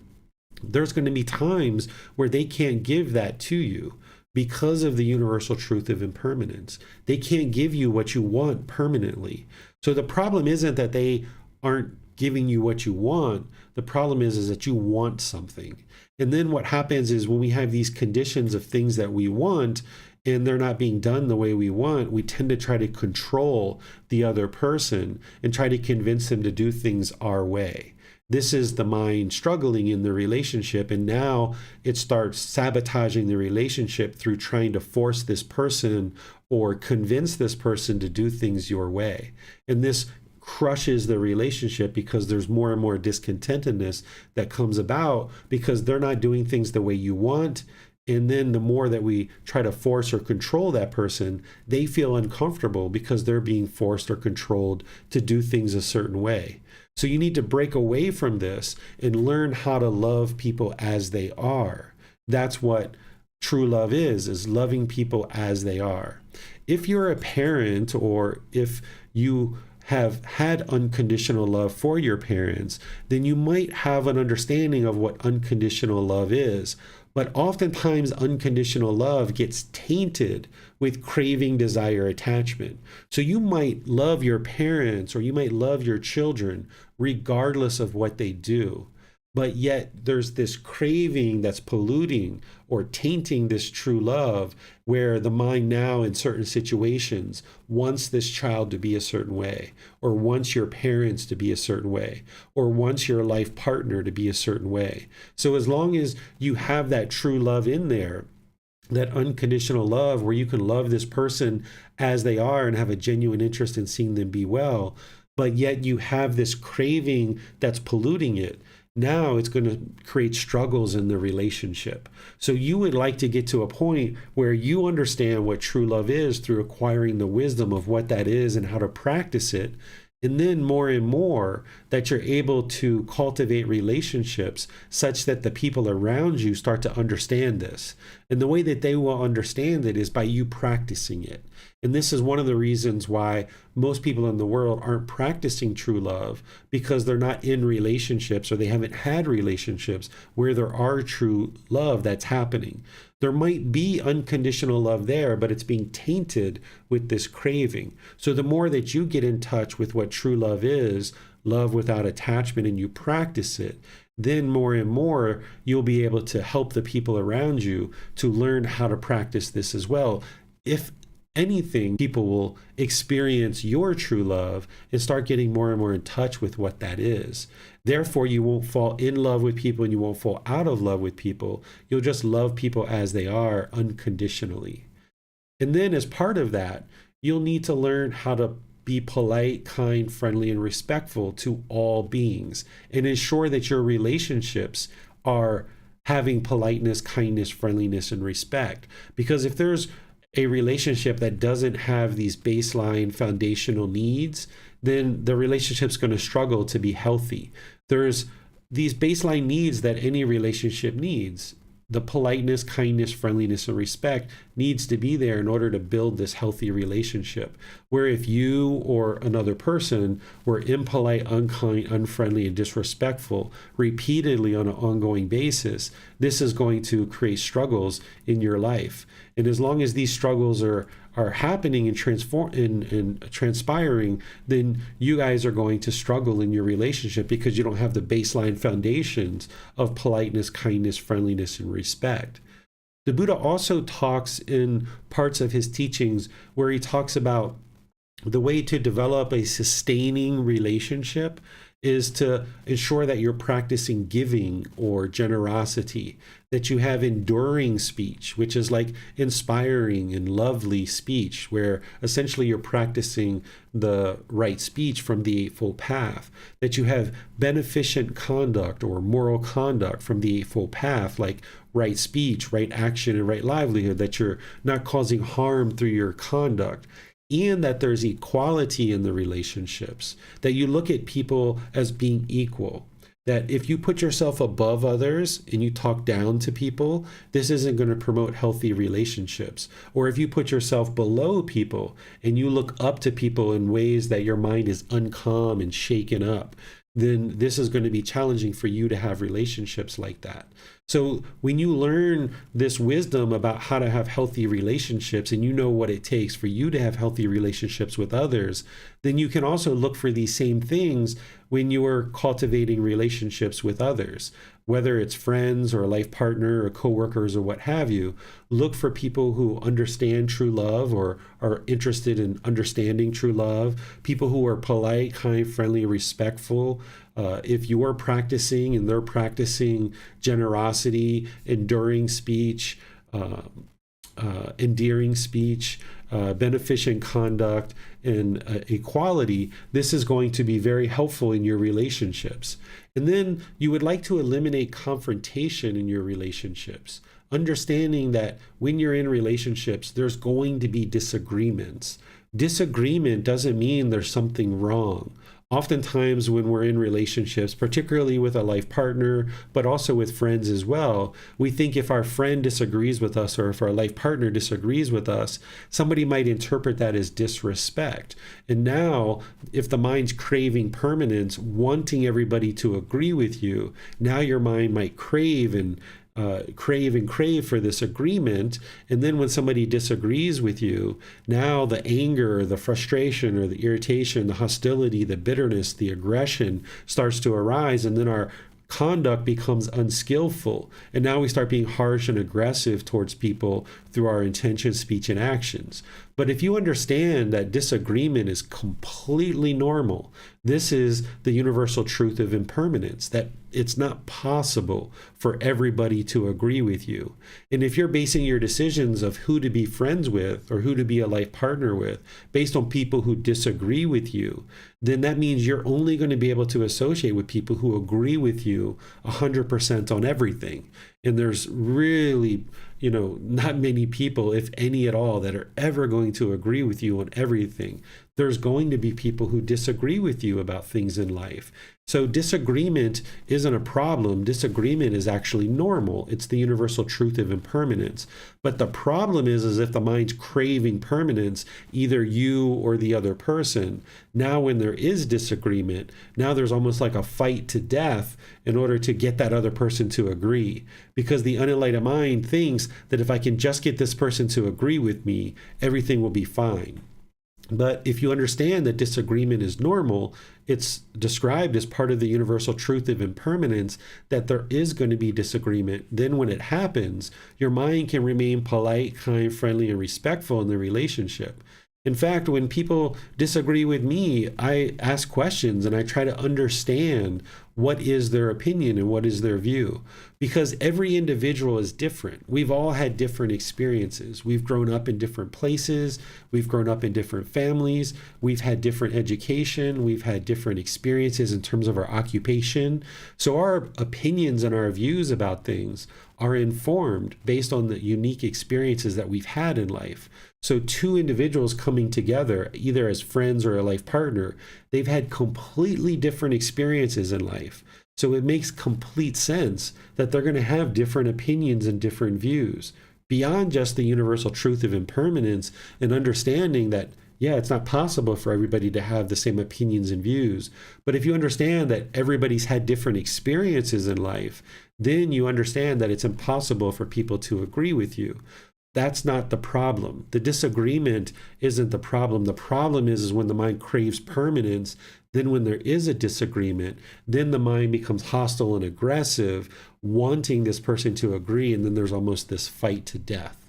there's going to be times where they can't give that to you because of the universal truth of impermanence. They can't give you what you want permanently. So the problem isn't that they aren't giving you what you want. The problem is that you want something. And then what happens is when we have these conditions of things that we want and they're not being done the way we want, we tend to try to control the other person and try to convince them to do things our way. This is the mind struggling in the relationship, and now it starts sabotaging the relationship through trying to force this person or convince this person to do things your way. And this crushes the relationship because there's more and more discontentedness that comes about because they're not doing things the way you want. And then the more that we try to force or control that person, they feel uncomfortable because they're being forced or controlled to do things a certain way. So you need to break away from this and learn how to love people as they are. That's what true love is loving people as they are. If you're a parent or if you have had unconditional love for your parents, then you might have an understanding of what unconditional love is. But oftentimes unconditional love gets tainted with craving, desire, attachment. So you might love your parents or you might love your children regardless of what they do. But yet there's this craving that's polluting or tainting this true love where the mind now in certain situations wants this child to be a certain way, or wants your parents to be a certain way, or wants your life partner to be a certain way. So as long as you have that true love in there, that unconditional love where you can love this person as they are and have a genuine interest in seeing them be well, but yet you have this craving that's polluting it, now it's going to create struggles in the relationship. So you would like to get to a point where you understand what true love is through acquiring the wisdom of what that is and how to practice it. And then more and more that you're able to cultivate relationships such that the people around you start to understand this. And the way that they will understand it is by you practicing it. And this is one of the reasons why most people in the world aren't practicing true love, because they're not in relationships, or they haven't had relationships where there are true love that's happening. There might be unconditional love there, but it's being tainted with this craving. So the more that you get in touch with what true love is, love without attachment, and you practice it, then more and more you'll be able to help the people around you to learn how to practice this as well. If anything, people will experience your true love and start getting more and more in touch with what that is. Therefore, you won't fall in love with people and you won't fall out of love with people. You'll just love people as they are unconditionally. And then as part of that, you'll need to learn how to be polite, kind, friendly, and respectful to all beings, and ensure that your relationships are having politeness, kindness, friendliness, and respect. Because if there's a relationship that doesn't have these baseline foundational needs, then the relationship's going to struggle to be healthy. There's these baseline needs that any relationship needs. The politeness, kindness, friendliness, and respect needs to be there in order to build this healthy relationship. Where if you or another person were impolite, unkind, unfriendly, and disrespectful repeatedly on an ongoing basis, this is going to create struggles in your life. And as long as these struggles are happening and transpiring, then you guys are going to struggle in your relationship because you don't have the baseline foundations of politeness, kindness, friendliness, and respect. The Buddha also talks in parts of his teachings where he talks about the way to develop a sustaining relationship is to ensure that you're practicing giving or generosity, that you have enduring speech, which is like inspiring and lovely speech, where essentially you're practicing the right speech from the Eightfold Path, that you have beneficent conduct or moral conduct from the Eightfold Path, like right speech, right action, and right livelihood, that you're not causing harm through your conduct. And that there's equality in the relationships, that you look at people as being equal, that if you put yourself above others and you talk down to people, this isn't going to promote healthy relationships. Or if you put yourself below people and you look up to people in ways that your mind is uncalm and shaken up, then this is going to be challenging for you to have relationships like that. So when you learn this wisdom about how to have healthy relationships, and you know what it takes for you to have healthy relationships with others, then you can also look for these same things when you are cultivating relationships with others, whether it's friends or a life partner or coworkers or what have you. Look for people who understand true love or are interested in understanding true love, people who are polite, kind, friendly, respectful. If you are practicing and they're practicing generosity, enduring speech, endearing speech, beneficent conduct, and equality, this is going to be very helpful in your relationships. And then you would like to eliminate confrontation in your relationships, understanding that when you're in relationships, there's going to be disagreements. Disagreement doesn't mean there's something wrong. Oftentimes when we're in relationships, particularly with a life partner, but also with friends as well, we think if our friend disagrees with us or if our life partner disagrees with us, somebody might interpret that as disrespect. And now, if the mind's craving permanence, wanting everybody to agree with you, now your mind might crave for this agreement. And then when somebody disagrees with you, now the anger, the frustration, or the irritation, the hostility, the bitterness, the aggression starts to arise, and then our conduct becomes unskillful. And now we start being harsh and aggressive towards people through our intention, speech, and actions. But if you understand that disagreement is completely normal, this is the universal truth of impermanence, that it's not possible for everybody to agree with you. And if you're basing your decisions of who to be friends with or who to be a life partner with based on people who disagree with you, then that means you're only going to be able to associate with people who agree with you 100% on everything. And there's really, not many people, if any at all, that are ever going to agree with you on everything. There's going to be people who disagree with you about things in life. So disagreement isn't a problem. Disagreement is actually normal. It's the universal truth of impermanence. But the problem is if the mind's craving permanence, either you or the other person, now when there is disagreement, now there's almost like a fight to death in order to get that other person to agree. Because the unenlightened mind thinks that if I can just get this person to agree with me, everything will be fine. But if you understand that disagreement is normal, it's described as part of the universal truth of impermanence, that there is going to be disagreement. Then when it happens, your mind can remain polite, kind, friendly, and respectful in the relationship. In fact, when people disagree with me, I ask questions and I try to understand what is their opinion and what is their view. Because every individual is different. We've all had different experiences. We've grown up in different places. We've grown up in different families. We've had different education. We've had different experiences in terms of our occupation. So our opinions and our views about things are informed based on the unique experiences that we've had in life. So two individuals coming together, either as friends or a life partner, they've had completely different experiences in life. So it makes complete sense that they're going to have different opinions and different views beyond just the universal truth of impermanence, and understanding that, yeah, it's not possible for everybody to have the same opinions and views. But if you understand that everybody's had different experiences in life, then you understand that it's impossible for people to agree with you. That's not the problem. The disagreement isn't the problem. The problem is when the mind craves permanence. Then when there is a disagreement, then the mind becomes hostile and aggressive, wanting this person to agree, and then there's almost this fight to death.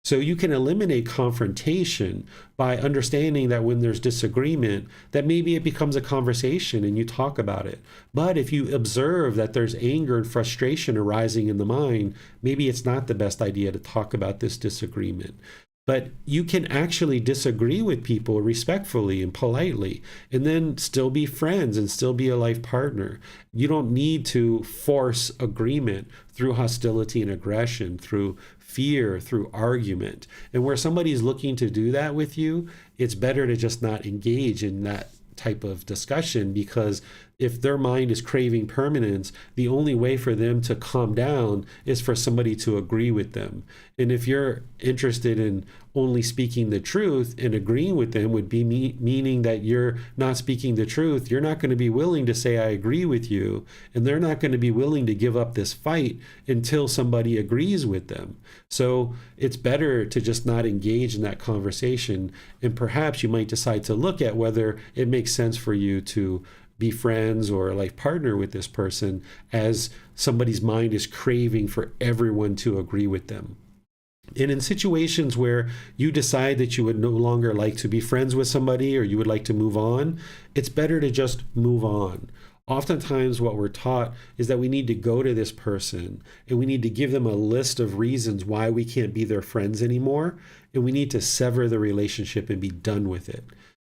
So you can eliminate confrontation by understanding that when there's disagreement, that maybe it becomes a conversation and you talk about it. But if you observe that there's anger and frustration arising in the mind, maybe it's not the best idea to talk about this disagreement. But you can actually disagree with people respectfully and politely, and then still be friends and still be a life partner. You don't need to force agreement through hostility and aggression, through fear, through argument. And where somebody's looking to do that with you, it's better to just not engage in that type of discussion, because if their mind is craving permanence, the only way for them to calm down is for somebody to agree with them. And if you're interested in only speaking the truth, and agreeing with them would be meaning that you're not speaking the truth, you're not going to be willing to say, I agree with you. And they're not going to be willing to give up this fight until somebody agrees with them. So it's better to just not engage in that conversation. And perhaps you might decide to look at whether it makes sense for you to be friends or a life partner with this person, as somebody's mind is craving for everyone to agree with them. And in situations where you decide that you would no longer like to be friends with somebody, or you would like to move on, it's better to just move on. Oftentimes what we're taught is that we need to go to this person and we need to give them a list of reasons why we can't be their friends anymore, and we need to sever the relationship and be done with it.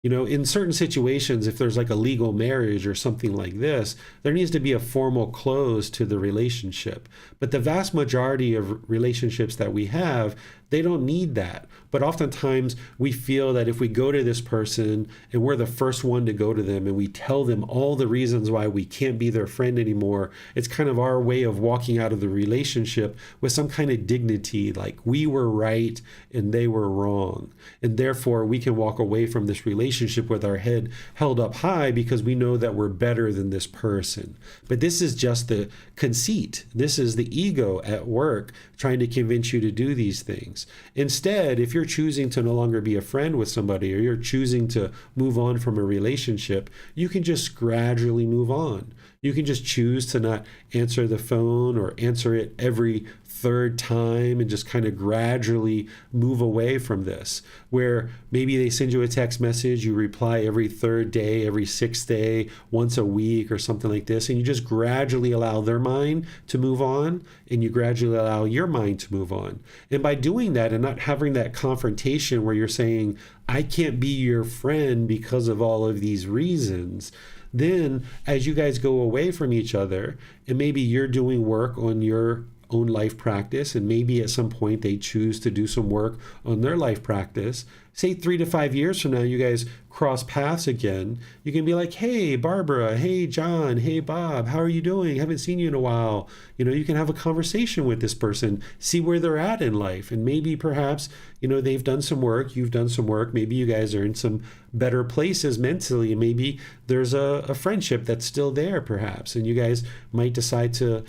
In certain situations, if there's like a legal marriage or something like this, there needs to be a formal close to the relationship. But the vast majority of relationships that we have, they don't need that. But oftentimes we feel that if we go to this person and we're the first one to go to them and we tell them all the reasons why we can't be their friend anymore, it's kind of our way of walking out of the relationship with some kind of dignity, like we were right and they were wrong. And therefore we can walk away from this relationship with our head held up high because we know that we're better than this person. But this is just the conceit. This is the ego at work trying to convince you to do these things. Instead, if you're choosing to no longer be a friend with somebody, or you're choosing to move on from a relationship, you can just gradually move on. You can just choose to not answer the phone or answer it every third time and just kind of gradually move away from this, where maybe they send you a text message, you reply every third day, every sixth day, once a week or something like this, and you just gradually allow their mind to move on, and you gradually allow your mind to move on. And by doing that and not having that confrontation where you're saying, I can't be your friend because of all of these reasons, then as you guys go away from each other, and maybe you're doing work on your own life practice, and maybe at some point they choose to do some work on their life practice, say 3 to 5 years from now, you guys cross paths again, you can be like, hey, Barbara, hey, John, hey, Bob, how are you doing? Haven't seen you in a while. You can have a conversation with this person, see where they're at in life. And maybe perhaps, they've done some work, you've done some work. Maybe you guys are in some better places mentally. And maybe there's a friendship that's still there perhaps. And you guys might decide to,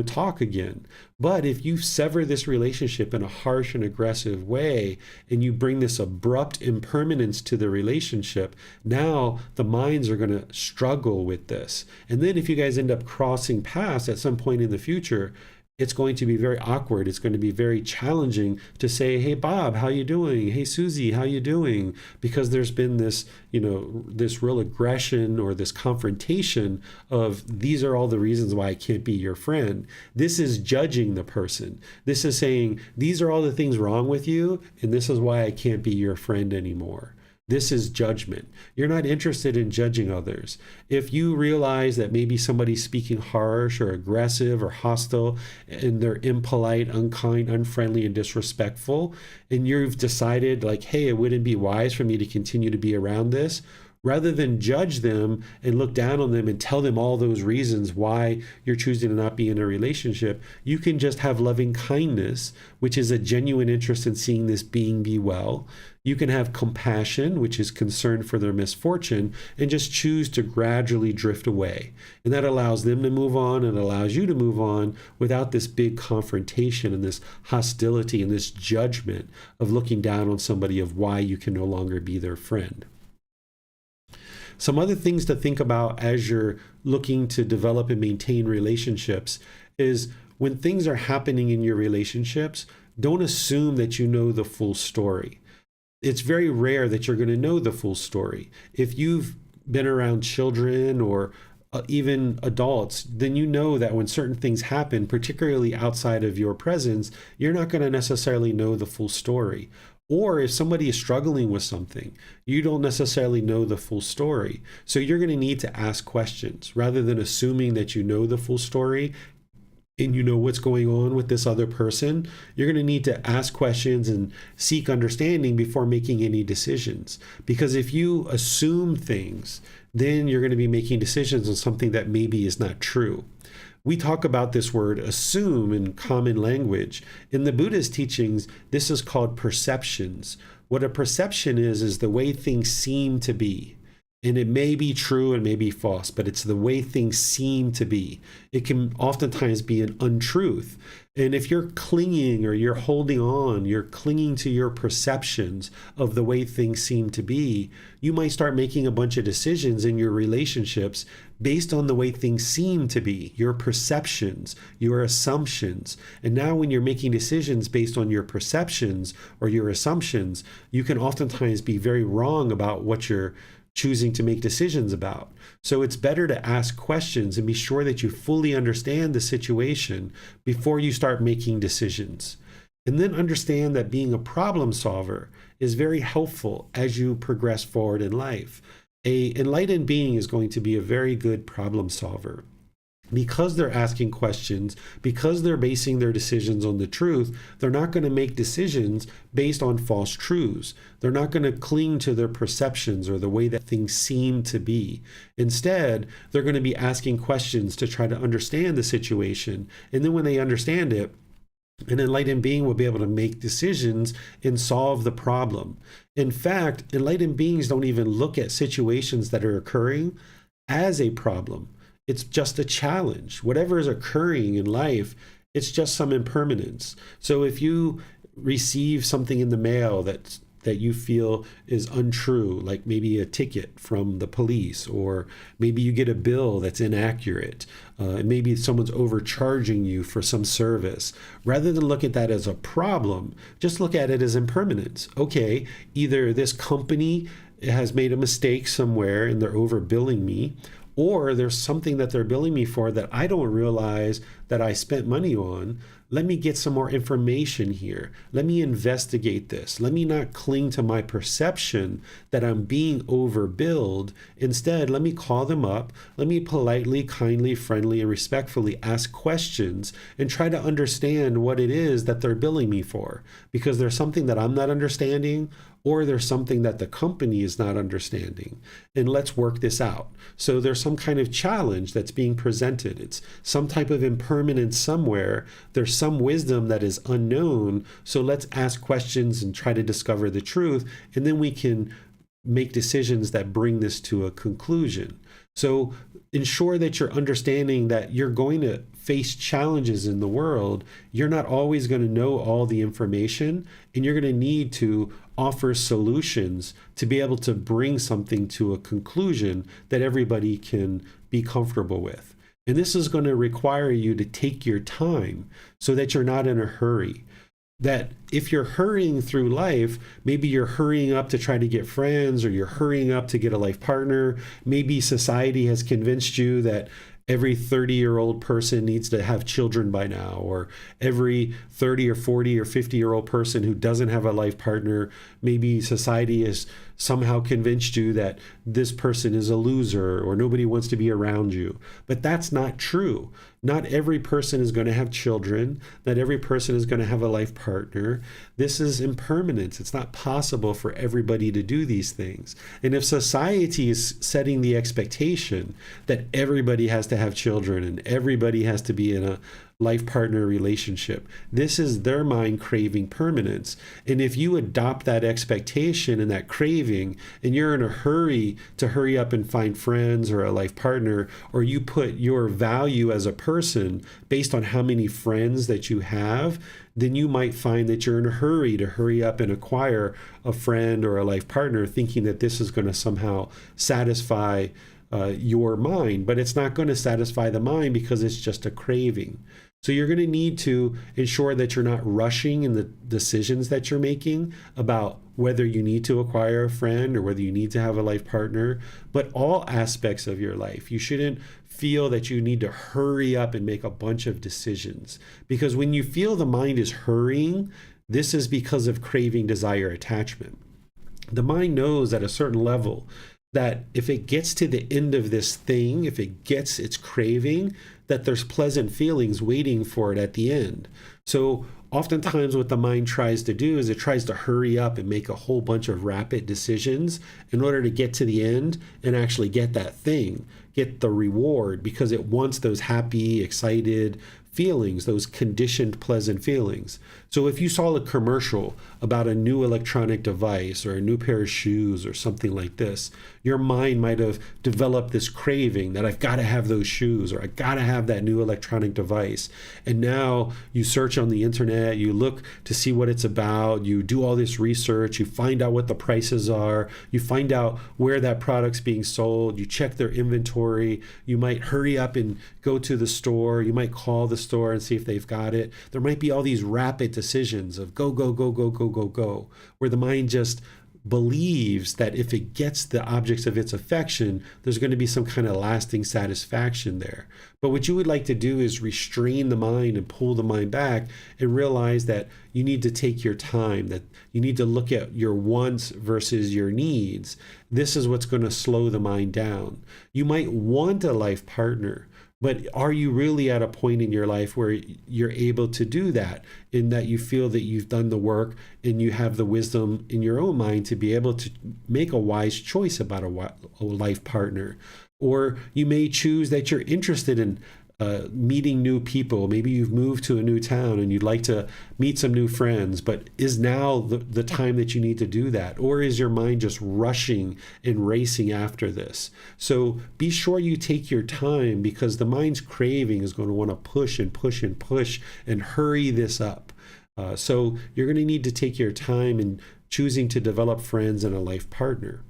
talk again. But if you sever this relationship in a harsh and aggressive way, and you bring this abrupt impermanence to the relationship, now the minds are going to struggle with this. And then if you guys end up crossing paths at some point in the future, it's going to be very awkward. It's going to be very challenging to say, hey, Bob, how you doing? Hey, Susie, how you doing? Because there's been this, this real aggression or this confrontation of these are all the reasons why I can't be your friend. This is judging the person. This is saying, these are all the things wrong with you, and this is why I can't be your friend anymore. This is judgment. You're not interested in judging others. If you realize that maybe somebody's speaking harsh or aggressive or hostile, and they're impolite, unkind, unfriendly, and disrespectful, and you've decided like, hey, it wouldn't be wise for me to continue to be around this, rather than judge them and look down on them and tell them all those reasons why you're choosing to not be in a relationship, you can just have loving kindness, which is a genuine interest in seeing this being be well. You can have compassion, which is concern for their misfortune, and just choose to gradually drift away. And that allows them to move on and allows you to move on without this big confrontation and this hostility and this judgment of looking down on somebody of why you can no longer be their friend. Some other things to think about as you're looking to develop and maintain relationships is when things are happening in your relationships, don't assume that you know the full story. It's very rare that you're going to know the full story. If you've been around children or even adults, then you know that when certain things happen, particularly outside of your presence, you're not going to necessarily know the full story. Or if somebody is struggling with something, you don't necessarily know the full story. So you're going to need to ask questions rather than assuming that you know the full story and you know what's going on with this other person. You're going to need to ask questions and seek understanding before making any decisions. Because if you assume things, then you're going to be making decisions on something that maybe is not true. We talk about this word assume in common language. In the Buddhist teachings, this is called perceptions. What a perception is the way things seem to be. And it may be true and may be false, but it's the way things seem to be. It can oftentimes be an untruth. And if you're clinging or you're holding on, you're clinging to your perceptions of the way things seem to be, you might start making a bunch of decisions in your relationships based on the way things seem to be, your perceptions, your assumptions. And now when you're making decisions based on your perceptions or your assumptions, you can oftentimes be very wrong about what you're choosing to make decisions about. So it's better to ask questions and be sure that you fully understand the situation before you start making decisions. And then understand that being a problem solver is very helpful as you progress forward in life. An enlightened being is going to be a very good problem solver. Because they're asking questions, because they're basing their decisions on the truth, they're not going to make decisions based on false truths. They're not going to cling to their perceptions or the way that things seem to be. Instead, they're going to be asking questions to try to understand the situation. And then when they understand it, an enlightened being will be able to make decisions and solve the problem. In fact, enlightened beings don't even look at situations that are occurring as a problem. It's just a challenge. Whatever is occurring in life, it's just some impermanence. So if you receive something in the mail that that you feel is untrue, like maybe a ticket from the police, or maybe you get a bill that's inaccurate, maybe someone's overcharging you for some service. Rather than look at that as a problem, just look at it as impermanence. Okay, either this company has made a mistake somewhere and they're overbilling me, or there's something that they're billing me for that I don't realize that I spent money on. Let me get some more information here. Let me investigate this. Let me not cling to my perception that I'm being overbilled. Instead, let me call them up. Let me politely, kindly, friendly, and respectfully ask questions and try to understand what it is that they're billing me for. Because there's something that I'm not understanding, or there's something that the company is not understanding. And let's work this out. So there's some kind of challenge that's being presented. It's some type of impermanence somewhere. There's some wisdom that is unknown. So let's ask questions and try to discover the truth. And then we can make decisions that bring this to a conclusion. So ensure that you're understanding that you're going to face challenges in the world. You're not always going to know all the information, and you're going to need to offer solutions to be able to bring something to a conclusion that everybody can be comfortable with. And this is going to require you to take your time so that you're not in a hurry. That if you're hurrying through life, maybe you're hurrying up to try to get friends, or you're hurrying up to get a life partner. Maybe society has convinced you that every 30-year-old person needs to have children by now, or every 30 or 40 or 50-year-old person who doesn't have a life partner, maybe society has somehow convinced you that this person is a loser or nobody wants to be around you. But that's not true. Not every person is going to have children. Not every person is going to have a life partner. This is impermanence. It's not possible for everybody to do these things. And if society is setting the expectation that everybody has to have children and everybody has to be in a life partner relationship, this is their mind craving permanence. And if you adopt that expectation and that craving, and you're in a hurry to hurry up and find friends or a life partner, or you put your value as a person based on how many friends that you have, then you might find that you're in a hurry to hurry up and acquire a friend or a life partner, thinking that this is going to somehow satisfy your mind. But it's not going to satisfy the mind, because it's just a craving. So you're going to need to ensure that you're not rushing in the decisions that you're making about whether you need to acquire a friend or whether you need to have a life partner, but all aspects of your life. You shouldn't feel that you need to hurry up and make a bunch of decisions, because when you feel the mind is hurrying, this is because of craving, desire, attachment. The mind knows at a certain level that if it gets to the end of this thing, if it gets its craving, that there's pleasant feelings waiting for it at the end. So oftentimes what the mind tries to do is it tries to hurry up and make a whole bunch of rapid decisions in order to get to the end and actually get that thing, get the reward, because it wants those happy, excited feelings, those conditioned pleasant feelings. So if you saw a commercial about a new electronic device or a new pair of shoes or something like this, your mind might have developed this craving that I've got to have those shoes, or I got to have that new electronic device. And now you search on the internet, you look to see what it's about, you do all this research, you find out what the prices are, you find out where that product's being sold, you check their inventory, you might hurry up and go to the store, you might call the store and see if they've got it. There might be all these rapid decisions of go, go, go, go, go, go, go, where the mind just believes that if it gets the objects of its affection, there's going to be some kind of lasting satisfaction there. But what you would like to do is restrain the mind and pull the mind back and realize that you need to take your time, that you need to look at your wants versus your needs. This is what's going to slow the mind down. You might want a life partner, but are you really at a point in your life where you're able to do that, in that you feel that you've done the work and you have the wisdom in your own mind to be able to make a wise choice about a life partner? Or you may choose that you're interested in meeting new people. Maybe you've moved to a new town and you'd like to meet some new friends, but is now the time that you need to do that? Or is your mind just rushing and racing after this? So be sure you take your time, because the mind's craving is going to want to push and push and push and hurry this up. So you're going to need to take your time in choosing to develop friends and a life partner.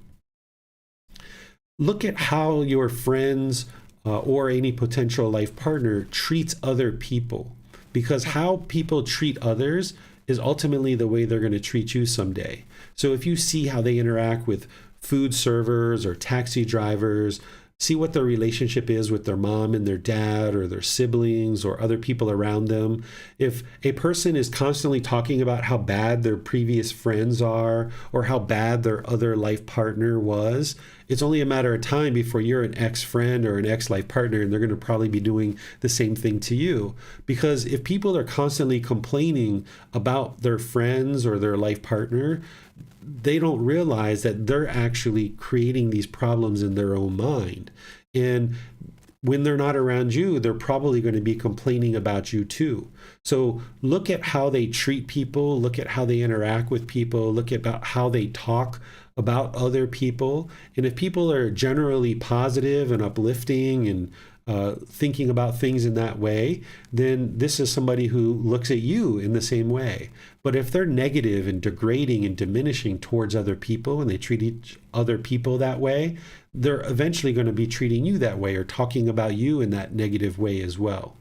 Look at how your friends or any potential life partner treats other people, because how people treat others is ultimately the way they're going to treat you someday. So if you see how they interact with food servers or taxi drivers, see what their relationship is with their mom and their dad or their siblings or other people around them. If a person is constantly talking about how bad their previous friends are or how bad their other life partner was, it's only a matter of time before you're an ex-friend or an ex-life partner, and they're going to probably be doing the same thing to you. Because if people are constantly complaining about their friends or their life partner, they don't realize that they're actually creating these problems in their own mind. And when they're not around you, they're probably going to be complaining about you too. So look at how they treat people, look at how they interact with people, look at about how they talk about other people. And if people are generally positive and uplifting and thinking about things in that way, then this is somebody who looks at you in the same way. But if they're negative and degrading and diminishing towards other people and they treat other people that way, they're eventually going to be treating you that way or talking about you in that negative way as well.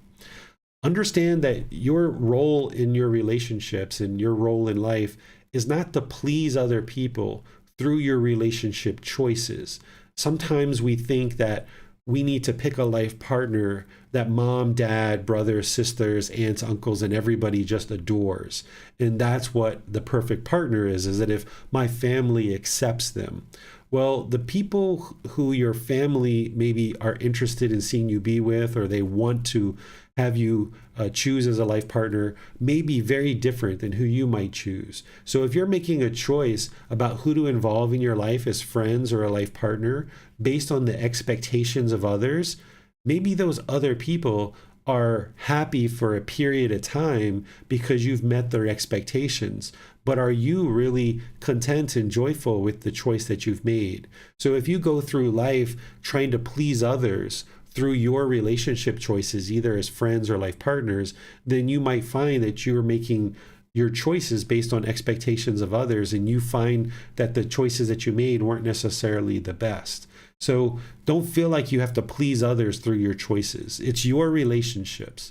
Understand that your role in your relationships and your role in life is not to please other people through your relationship choices. Sometimes we think that we need to pick a life partner that mom, dad, brothers, sisters, aunts, uncles, and everybody just adores. And that's what the perfect partner is that if my family accepts them. Well, the people who your family maybe are interested in seeing you be with, or they want to have you choose as a life partner, may be very different than who you might choose. So if you're making a choice about who to involve in your life as friends or a life partner based on the expectations of others, maybe those other people are happy for a period of time because you've met their expectations. But are you really content and joyful with the choice that you've made? So if you go through life trying to please others through your relationship choices, either as friends or life partners, then you might find that you're making your choices based on expectations of others, and you find that the choices that you made weren't necessarily the best. So don't feel like you have to please others through your choices. It's your relationships.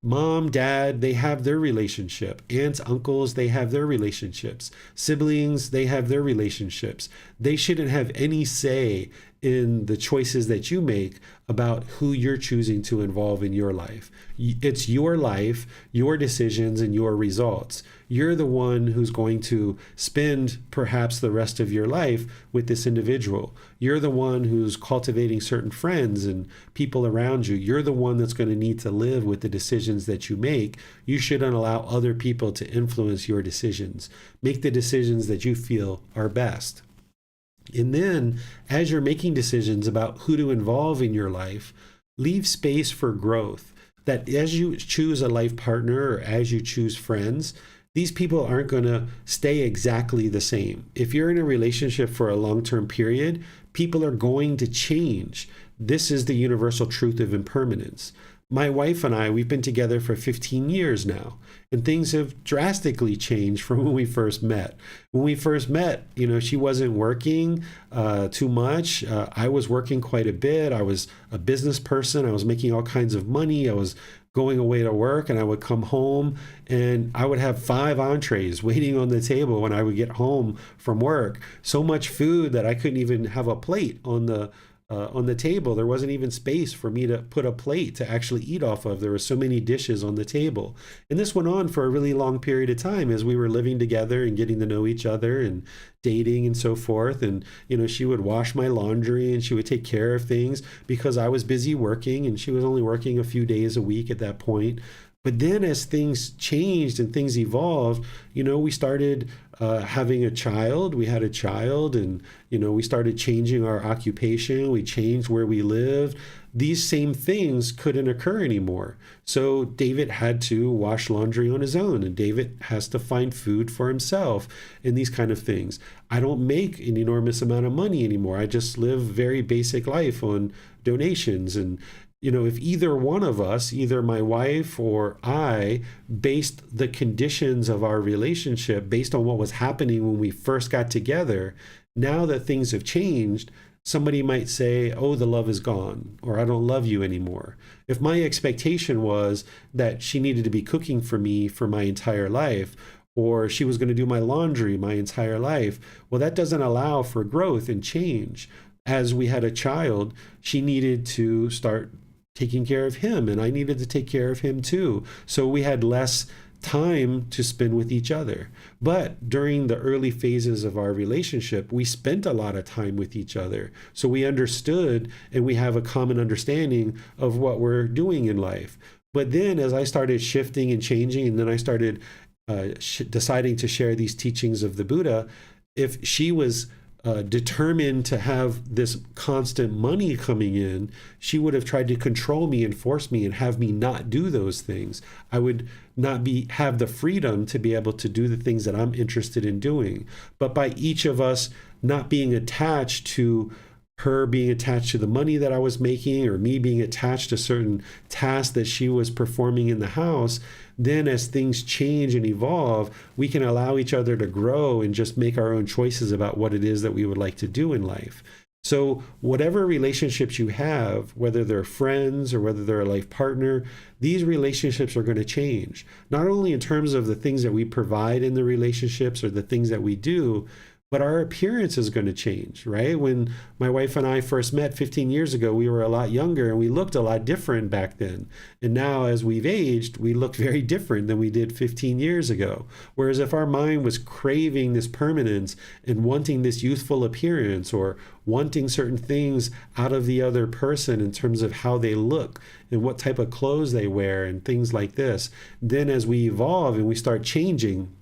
Mom, dad, they have their relationship. Aunts, uncles, they have their relationships. Siblings, they have their relationships. They shouldn't have any say in the choices that you make about who you're choosing to involve in your life. It's your life, your decisions, and your results. You're the one who's going to spend perhaps the rest of your life with this individual. You're the one who's cultivating certain friends and people around you. You're the one that's going to need to live with the decisions that you make. You shouldn't allow other people to influence your decisions. Make the decisions that you feel are best. And then, as you're making decisions about who to involve in your life, leave space for growth. That as you choose a life partner or as you choose friends, these people aren't going to stay exactly the same. If you're in a relationship for a long-term period, people are going to change. This is the universal truth of impermanence. My wife and I, we've been together for 15 years now, and things have drastically changed from when we first met. When we first met, she wasn't working too much. I was working quite a bit. I was a business person. I was making all kinds of money. I was going away to work, and I would come home and I would have 5 entrees waiting on the table when I would get home from work. So much food that I couldn't even have a plate on the table. There wasn't even space for me to put a plate to actually eat off of. There were so many dishes on the table. And this went on for a really long period of time as we were living together and getting to know each other and dating and so forth. And, she would wash my laundry and she would take care of things because I was busy working, and she was only working a few days a week at that point. But then as things changed and things evolved, we started having a child. We had a child, and, we started changing our occupation. We changed where we lived. These same things couldn't occur anymore. So David had to wash laundry on his own, and David has to find food for himself and these kind of things. I don't make an enormous amount of money anymore. I just live very basic life on donations, and if either one of us, either my wife or I, based the conditions of our relationship based on what was happening when we first got together, now that things have changed, somebody might say, oh, the love is gone, or I don't love you anymore. If my expectation was that she needed to be cooking for me for my entire life, or she was going to do my laundry my entire life, well, that doesn't allow for growth and change. As we had a child, she needed to start taking care of him, and I needed to take care of him too. So we had less time to spend with each other. But during the early phases of our relationship, we spent a lot of time with each other. So we understood and we have a common understanding of what we're doing in life. But then as I started shifting and changing, and then I started deciding to share these teachings of the Buddha, if she was determined to have this constant money coming in, she would have tried to control me and force me and have me not do those things. I would not have the freedom to be able to do the things that I'm interested in doing. But by each of us not being attached to her being attached to the money that I was making, or me being attached to certain tasks that she was performing in the house, then as things change and evolve, we can allow each other to grow and just make our own choices about what it is that we would like to do in life. So whatever relationships you have, whether they're friends or whether they're a life partner, these relationships are going to change, not only in terms of the things that we provide in the relationships or the things that we do, but our appearance is going to change, right? When my wife and I first met 15 years ago, we were a lot younger and we looked a lot different back then. And now as we've aged, we look very different than we did 15 years ago. Whereas if our mind was craving this permanence and wanting this youthful appearance, or wanting certain things out of the other person in terms of how they look and what type of clothes they wear and things like this, then as we evolve and we start changing,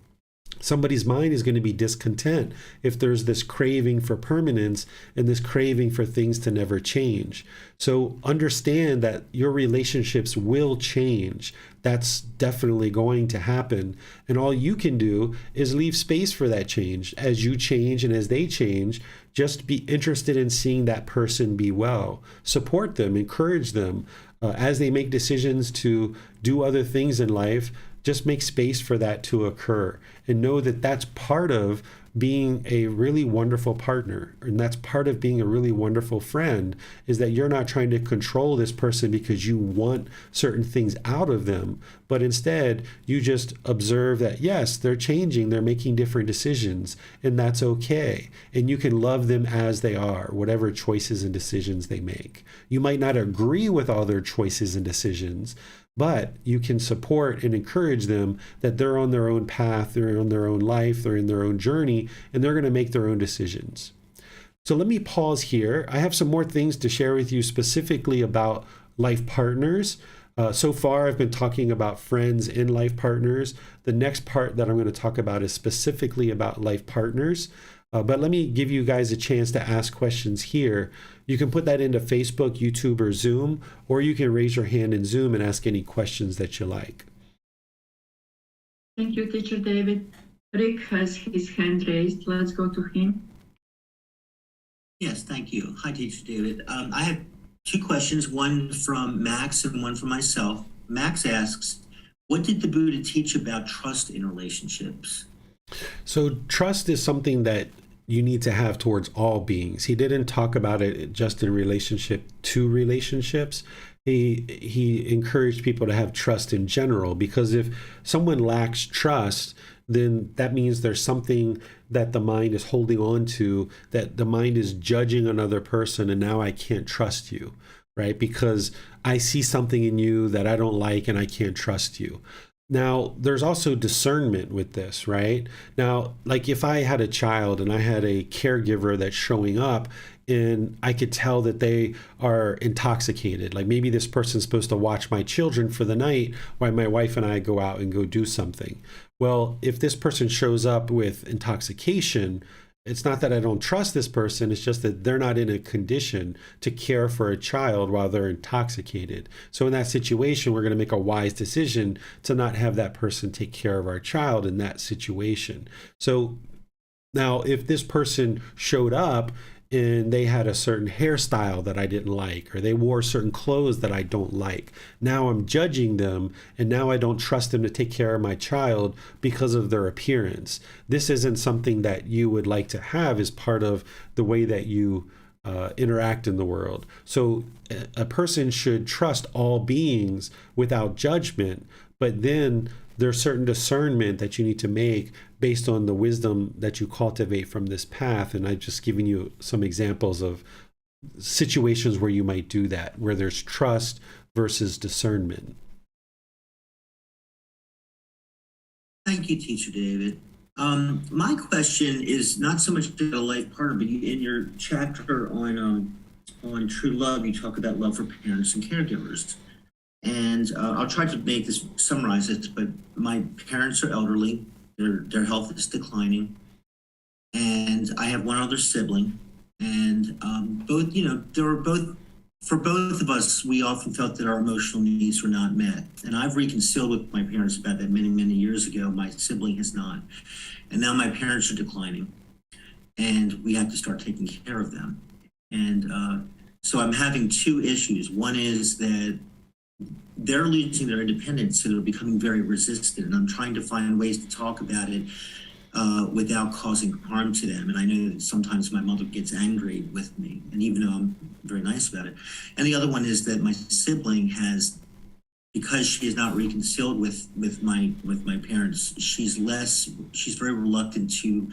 somebody's mind is going to be discontent if there's this craving for permanence and this craving for things to never change. So understand that your relationships will change. That's definitely going to happen. And all you can do is leave space for that change. As you change and as they change, just be interested in seeing that person be well. Support them, encourage them. As they make decisions to do other things in life, just make space for that to occur, and know that that's part of being a really wonderful partner, and that's part of being a really wonderful friend, is that you're not trying to control this person because you want certain things out of them, but instead you just observe that yes, they're changing, they're making different decisions, and that's okay. And you can love them as they are, whatever choices and decisions they make. You might not agree with all their choices and decisions, but you can support and encourage them that they're on their own path, they're on their own life, they're in their own journey, and they're going to make their own decisions. So let me pause here. I have some more things to share with you specifically about life partners. So far, I've been talking about friends and life partners. The next part that I'm going to talk about is specifically about life partners. But let me give you guys a chance to ask questions here. You can put that into Facebook, YouTube, or Zoom, or you can raise your hand in Zoom and ask any questions that you like. Thank you, Teacher David. Rick has his hand raised. Let's go to him. Yes, thank you. Hi, Teacher David. I have two questions, one from Max and one from myself. Max asks, what did the Buddha teach about trust in relationships? So trust is something that you need to have towards all beings. He didn't talk about it just in relationship to relationships. He encouraged people to have trust in general, because if someone lacks trust, then that means there's something that the mind is holding on to, that the mind is judging another person, and now I can't trust you, right? Because I see something in you that I don't like and I can't trust you. Now, there's also discernment with this, right? Now, like if I had a child and I had a caregiver that's showing up and I could tell that they are intoxicated, like maybe this person's supposed to watch my children for the night while my wife and I go out and go do something. Well, if this person shows up with intoxication, it's not that I don't trust this person, it's just that they're not in a condition to care for a child while they're intoxicated. So in that situation, we're going to make a wise decision to not have that person take care of our child in that situation. So now if this person showed up and they had a certain hairstyle that I didn't like, or they wore certain clothes that I don't like. Now I'm judging them, and now I don't trust them to take care of my child because of their appearance. This isn't something that you would like to have as part of the way that you interact in the world. So a person should trust all beings without judgment, but then there's certain discernment that you need to make based on the wisdom that you cultivate from this path. And I've just given you some examples of situations where you might do that, where there's trust versus discernment. Thank you, Teacher David. My question is not so much about a life partner, but in your chapter on true love, you talk about love for parents and caregivers. And I'll try to summarize this, but my parents are elderly, their health is declining, and I have one other sibling. And both, for both of us, we often felt that our emotional needs were not met. And I've reconciled with my parents about that many, many years ago. My sibling has not. And now my parents are declining, and we have to start taking care of them. And so I'm having two issues. One is that they're losing their independence, so they're becoming very resistant. And I'm trying to find ways to talk about it without causing harm to them. And I know that sometimes my mother gets angry with me, and even though I'm very nice about it. And the other one is that my sibling has, because she is not reconciled with my parents, she's very reluctant to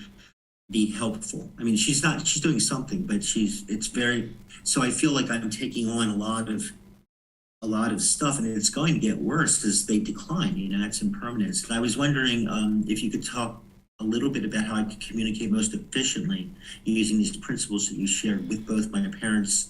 be helpful. I mean, she's doing something, but so I feel like I'm taking on a lot of stuff, and it's going to get worse as they decline. That's impermanence. And I was wondering if you could talk a little bit about how I could communicate most efficiently using these principles that you shared with both my parents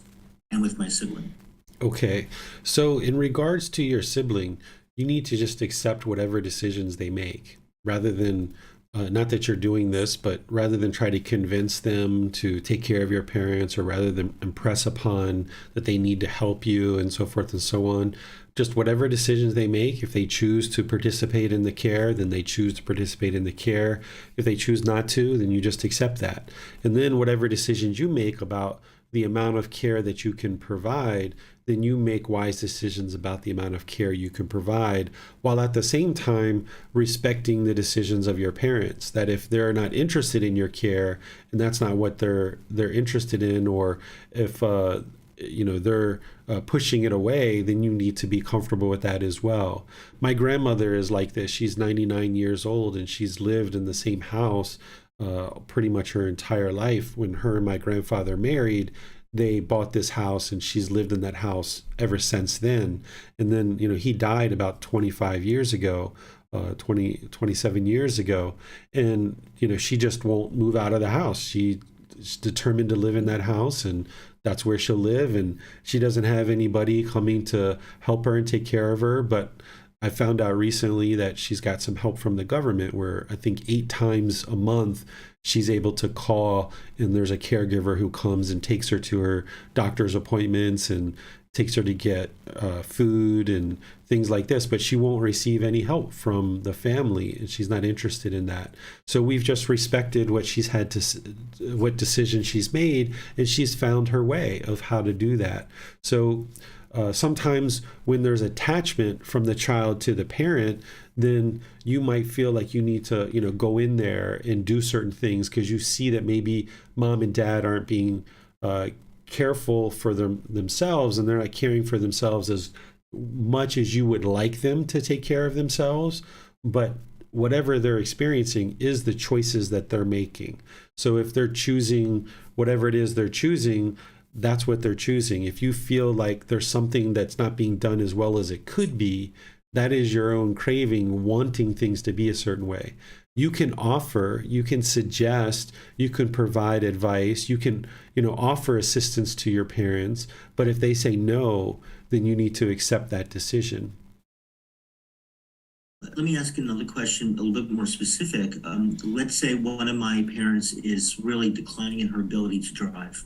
and with my sibling. Okay. So in regards to your sibling, you need to just accept whatever decisions they make rather than, not that you're doing this, but rather than try to convince them to take care of your parents, or rather than impress upon that they need to help you and so forth and so on. Just whatever decisions they make, if they choose to participate in the care, then they choose to participate in the care. If they choose not to, then you just accept that. And then whatever decisions you make about the amount of care that you can provide, then you make wise decisions about the amount of care you can provide, while at the same time respecting the decisions of your parents. That if they're not interested in your care, and that's not what they're interested in, or if they're pushing it away, then you need to be comfortable with that as well. My grandmother is like this. She's 99 years old, and she's lived in the same house pretty much her entire life. When her and my grandfather married, they bought this house, and she's lived in that house ever since then. And then, he died about 25 years ago, 27 years ago. And, she just won't move out of the house. She's determined to live in that house, and that's where she'll live. And she doesn't have anybody coming to help her and take care of her. But I found out recently that she's got some help from the government, where I think 8 times a month she's able to call, and there's a caregiver who comes and takes her to her doctor's appointments and takes her to get food and things like this. But she won't receive any help from the family, and she's not interested in that. So we've just respected what what decision she's made, and she's found her way of how to do that. So sometimes when there's attachment from the child to the parent, then you might feel like you need to, go in there and do certain things because you see that maybe mom and dad aren't being careful for themselves, and they're not caring for themselves as much as you would like them to take care of themselves. But whatever they're experiencing is the choices that they're making. So if they're choosing whatever it is they're choosing, that's what they're choosing. If you feel like there's something that's not being done as well as it could be, that is your own craving, wanting things to be a certain way. You can offer, you can suggest, you can provide advice, you can, offer assistance to your parents. But if they say no, then you need to accept that decision. Let me ask another question, a little bit more specific. Let's say one of my parents is really declining in her ability to drive,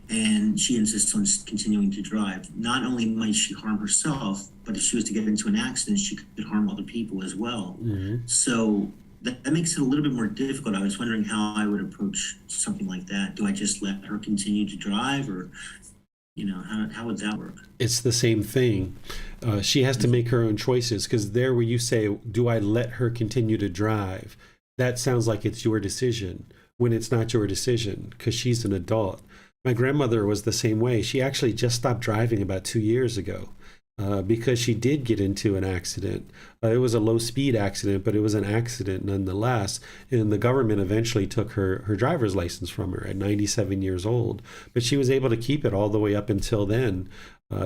and she insists on continuing to drive. Not only might she harm herself, but if she was to get into an accident, she could harm other people as well. Mm-hmm. So that makes it a little bit more difficult. I was wondering how I would approach something like that. Do I just let her continue to drive, or how would that work? It's the same thing. She has to make her own choices, because there where you say, do I let her continue to drive? That sounds like it's your decision when it's not your decision, because she's an adult. My grandmother was the same way. She actually just stopped driving about 2 years ago. Because she did get into an accident. It was a low speed accident, but it was an accident nonetheless. And the government eventually took her driver's license from her at 97 years old. But she was able to keep it all the way up until then.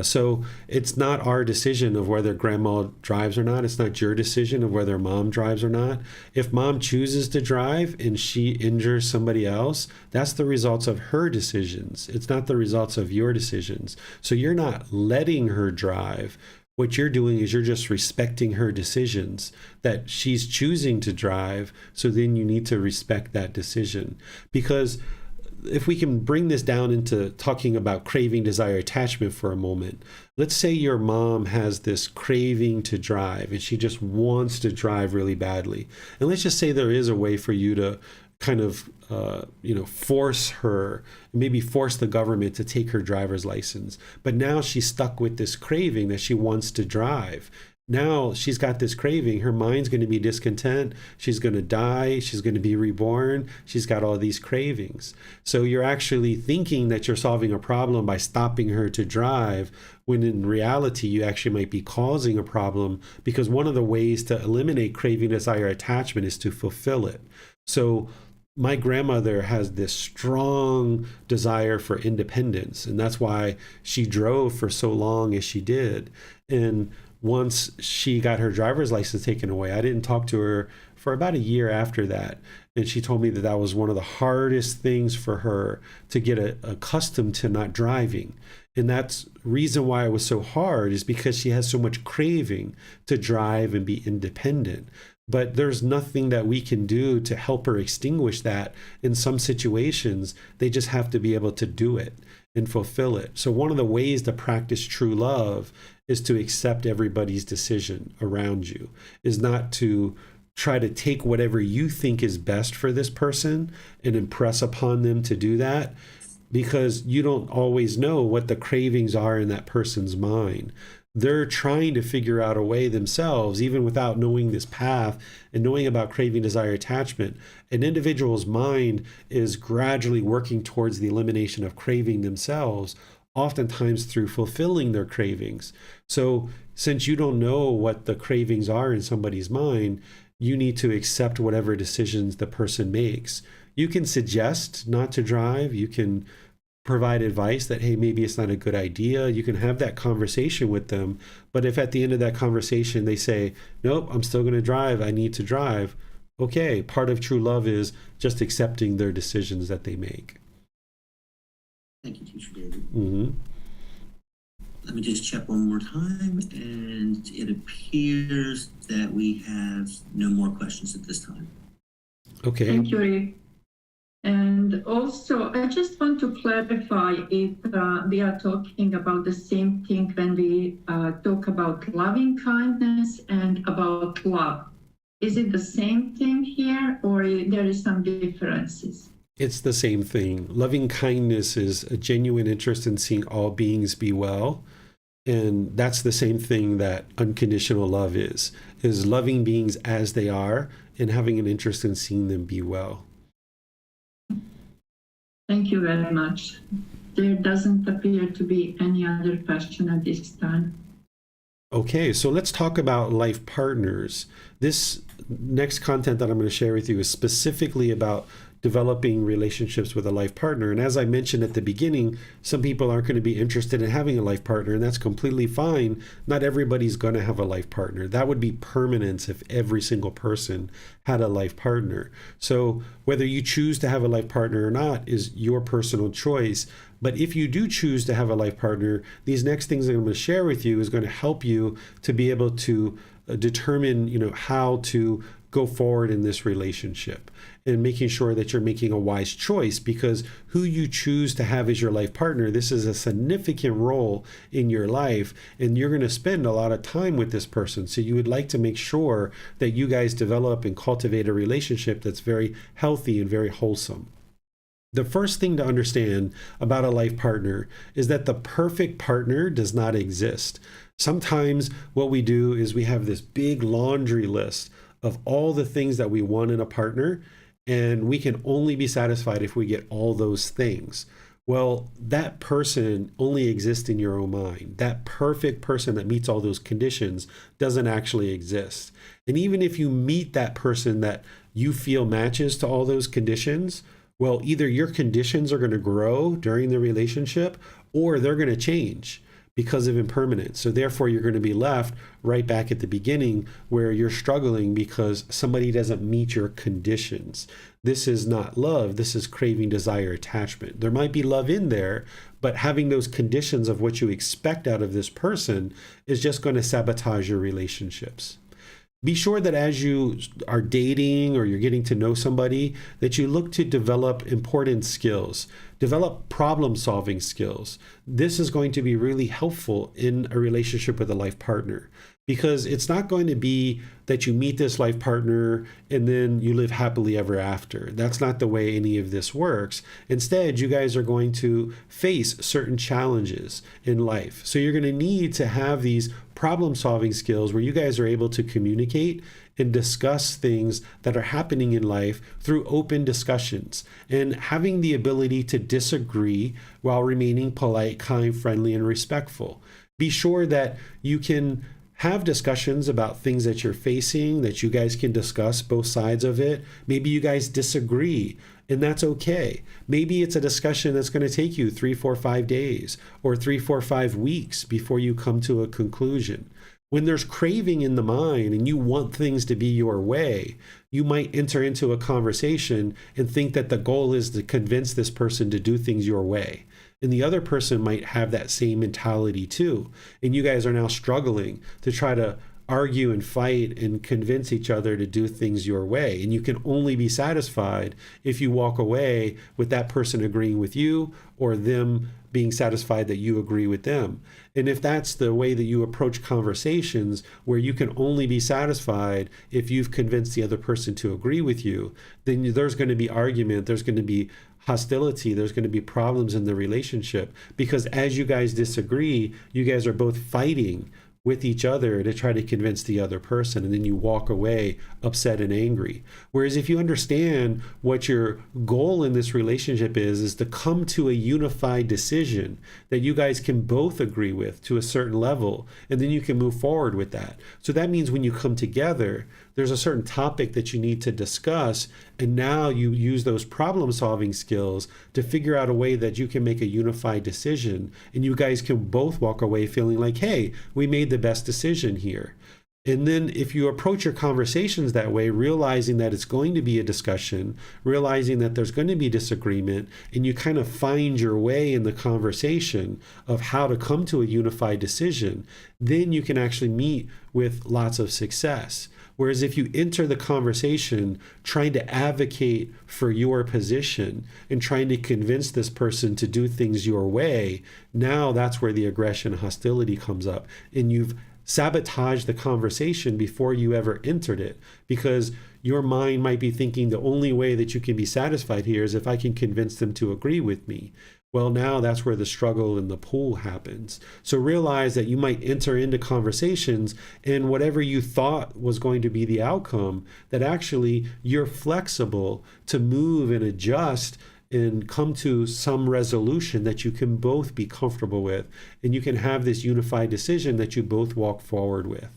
So it's not our decision of whether grandma drives or not. It's not your decision of whether mom drives or not. If mom chooses to drive and she injures somebody else, that's the results of her decisions. It's not the results of your decisions. So you're not letting her drive. What you're doing is you're just respecting her decisions, that she's choosing to drive. So then you need to respect that decision. Because if we can bring this down into talking about craving, desire, attachment for a moment, let's say your mom has this craving to drive and she just wants to drive really badly. And let's just say there is a way for you to kind of, force her, maybe force the government to take her driver's license. But now she's stuck with this craving that she wants to drive. Now she's got this craving. Her mind's going to be discontent. She's going to die. She's going to be reborn. She's got all these cravings. So you're actually thinking that you're solving a problem by stopping her to drive, when in reality, you actually might be causing a problem, because one of the ways to eliminate craving, desire, attachment is to fulfill it. So my grandmother has this strong desire for independence, and that's why she drove for so long as she did. And once she got her driver's license taken away, I didn't talk to her for about a year after that. And she told me that that was one of the hardest things for her, to get accustomed to not driving. And that's reason why it was so hard, is because she has so much craving to drive and be independent. But there's nothing that we can do to help her extinguish that. In some situations, they just have to be able to do it and fulfill it. So one of the ways to practice true love is to accept everybody's decision around you, is not to try to take whatever you think is best for this person and impress upon them to do that, because you don't always know what the cravings are in that person's mind. They're trying to figure out a way themselves, even without knowing this path and knowing about craving, desire, attachment. An individual's mind is gradually working towards the elimination of craving themselves, oftentimes through fulfilling their cravings. So since you don't know what the cravings are in somebody's mind, you need to accept whatever decisions the person makes. You can suggest not to drive. You can provide advice that, hey, maybe it's not a good idea. You can have that conversation with them. But if at the end of that conversation they say, nope, I'm still going to drive, I need to drive, okay, part of true love is just accepting their decisions that they make. Thank you, Teacher David. Mm-hmm. Let me just check one more time, and it appears that we have no more questions at this time. Okay. Thank you, Rick. And also, I just want to clarify if we are talking about the same thing when we talk about loving kindness and about love. Is it the same thing here, or there is some differences? It's the same thing. Loving kindness is a genuine interest in seeing all beings be well. And that's the same thing that unconditional love is loving beings as they are and having an interest in seeing them be well. Thank you very much. There doesn't appear to be any other question at this time. Okay, so let's talk about life partners. This next content that I'm going to share with you is specifically about developing relationships with a life partner. And as I mentioned at the beginning, some people aren't going to be interested in having a life partner, and that's completely fine. Not everybody's going to have a life partner. That would be permanence if every single person had a life partner. So whether you choose to have a life partner or not is your personal choice. But if you do choose to have a life partner, these next things that I'm going to share with you is going to help you to be able to determine, how to go forward in this relationship, and making sure that you're making a wise choice, because who you choose to have as your life partner, this is a significant role in your life, and you're going to spend a lot of time with this person. So you would like to make sure that you guys develop and cultivate a relationship that's very healthy and very wholesome. The first thing to understand about a life partner is that the perfect partner does not exist. Sometimes what we do is we have this big laundry list of all the things that we want in a partner, and we can only be satisfied if we get all those things. Well, that person only exists in your own mind. That perfect person that meets all those conditions doesn't actually exist. And even if you meet that person that you feel matches to all those conditions, well, either your conditions are going to grow during the relationship or they're going to change because of impermanence. So therefore, you're going to be left right back at the beginning where you're struggling because somebody doesn't meet your conditions. This is not love. This is craving, desire, attachment. There might be love in there, but having those conditions of what you expect out of this person is just going to sabotage your relationships. Be sure that as you are dating or you're getting to know somebody, that you look to develop important skills, develop problem-solving skills. This is going to be really helpful in a relationship with a life partner, because it's not going to be that you meet this life partner and then you live happily ever after. That's not the way any of this works. Instead, you guys are going to face certain challenges in life. So you're going to need to have these problem-solving skills where you guys are able to communicate and discuss things that are happening in life through open discussions, and having the ability to disagree while remaining polite, kind, friendly, and respectful. Be sure that you can have discussions about things that you're facing, that you guys can discuss both sides of it. Maybe you guys disagree, and that's okay. Maybe it's a discussion that's going to take you 3, 4, 5 days or 3, 4, 5 weeks before you come to a conclusion. When there's craving in the mind and you want things to be your way, you might enter into a conversation and think that the goal is to convince this person to do things your way. And the other person might have that same mentality too. And you guys are now struggling to try to argue and fight and convince each other to do things your way. And you can only be satisfied if you walk away with that person agreeing with you, or them being satisfied that you agree with them. And if that's the way that you approach conversations, where you can only be satisfied if you've convinced the other person to agree with you, then there's going to be argument, there's going to be hostility, there's going to be problems in the relationship, because as you guys disagree, you guys are both fighting with each other to try to convince the other person, and then you walk away upset and angry. Whereas if you understand what your goal in this relationship is to come to a unified decision that you guys can both agree with to a certain level, and then you can move forward with that. So that means when you come together, there's a certain topic that you need to discuss, and now you use those problem-solving skills to figure out a way that you can make a unified decision, and you guys can both walk away feeling like, hey, we made the best decision here. And then if you approach your conversations that way, realizing that it's going to be a discussion, realizing that there's going to be disagreement, and you kind of find your way in the conversation of how to come to a unified decision, then you can actually meet with lots of success. Whereas if you enter the conversation trying to advocate for your position and trying to convince this person to do things your way, now that's where the aggression and hostility comes up. And you've sabotaged the conversation before you ever entered it, because your mind might be thinking the only way that you can be satisfied here is if I can convince them to agree with me. Well, now that's where the struggle in the pool happens. So realize that you might enter into conversations, and whatever you thought was going to be the outcome, that actually you're flexible to move and adjust and come to some resolution that you can both be comfortable with, and you can have this unified decision that you both walk forward with.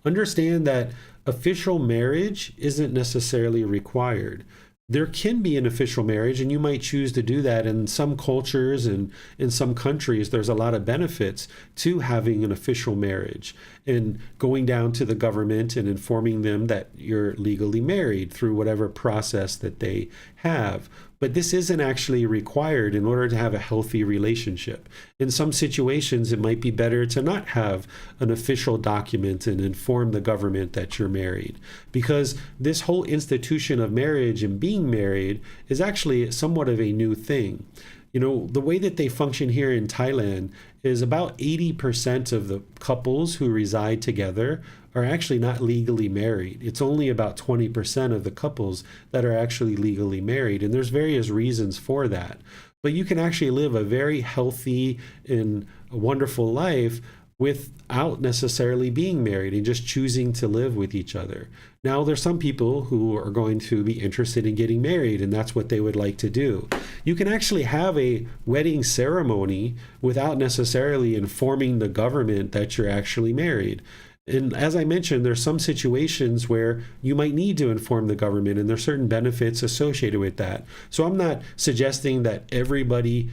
Understand that official marriage isn't necessarily required. There can be an official marriage, and you might choose to do that. In some cultures and in some countries, there's a lot of benefits to having an official marriage and going down to the government and informing them that you're legally married through whatever process that they have. But this isn't actually required in order to have a healthy relationship. In some situations, it might be better to not have an official document and inform the government that you're married, because this whole institution of marriage and being married is actually somewhat of a new thing. You know, the way that they function here in Thailand is about 80% of the couples who reside together are actually not legally married. It's only about 20% of the couples that are actually legally married. And there's various reasons for that. But you can actually live a very healthy and wonderful life without necessarily being married and just choosing to live with each other. Now, there's some people who are going to be interested in getting married, and that's what they would like to do. You can actually have a wedding ceremony without necessarily informing the government that you're actually married. And as I mentioned, there's some situations where you might need to inform the government, and there's certain benefits associated with that. So I'm not suggesting that everybody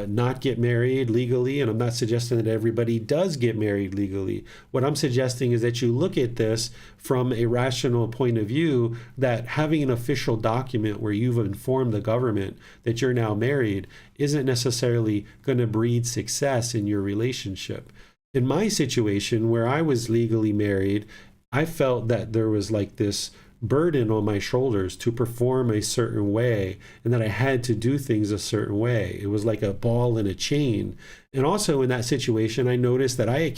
not get married legally, and I'm not suggesting that everybody does get married legally. What I'm suggesting is that you look at this from a rational point of view, that having an official document where you've informed the government that you're now married isn't necessarily going to breed success in your relationship. In my situation, where I was legally married, I felt that there was like this burden on my shoulders to perform a certain way, and that I had to do things a certain way. It was like a ball and a chain. And also in that situation, I noticed that I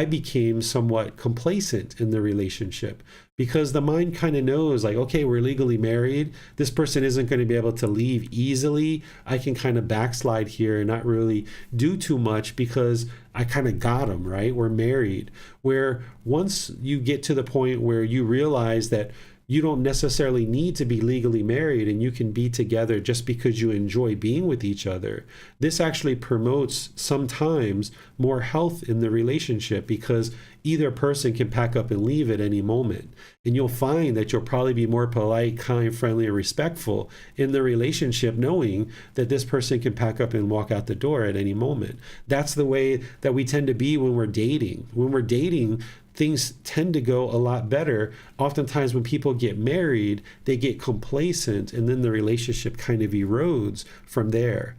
became somewhat complacent in the relationship, because the mind kind of knows, like, okay, we're legally married. This person isn't going to be able to leave easily. I can kind of backslide here and not really do too much because I kind of got them, right? We're married. Where once you get to the point where you realize that you don't necessarily need to be legally married and you can be together just because you enjoy being with each other, this actually promotes sometimes more health in the relationship, because either person can pack up and leave at any moment. And you'll find that you'll probably be more polite, kind, friendly, and respectful in the relationship, knowing that this person can pack up and walk out the door at any moment. That's the way that we tend to be when we're dating. When we're dating, things tend to go a lot better. Oftentimes when people get married, they get complacent, and then the relationship kind of erodes from there.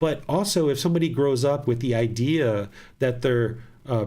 But also, if somebody grows up with the idea that their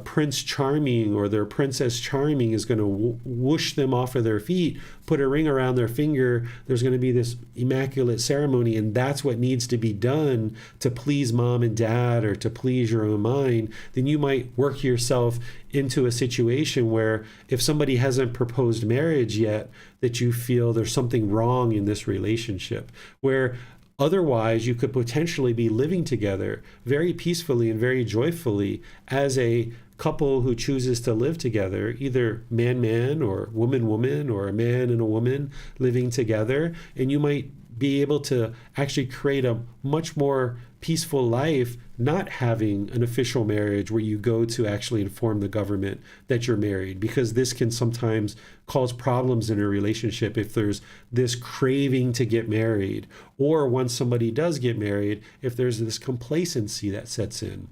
Prince Charming or their Princess Charming is going to whoosh them off of their feet, put a ring around their finger, there's going to be this immaculate ceremony, and that's what needs to be done to please mom and dad or to please your own mind, then you might work yourself into a situation where, if somebody hasn't proposed marriage yet, that you feel there's something wrong in this relationship, where otherwise, you could potentially be living together very peacefully and very joyfully as a couple who chooses to live together, either man-man or woman-woman, or a man and a woman living together. And you might be able to actually create a much more peaceful life, not having an official marriage where you go to actually inform the government that you're married, because this can sometimes cause problems in a relationship if there's this craving to get married, or once somebody does get married, if there's this complacency that sets in.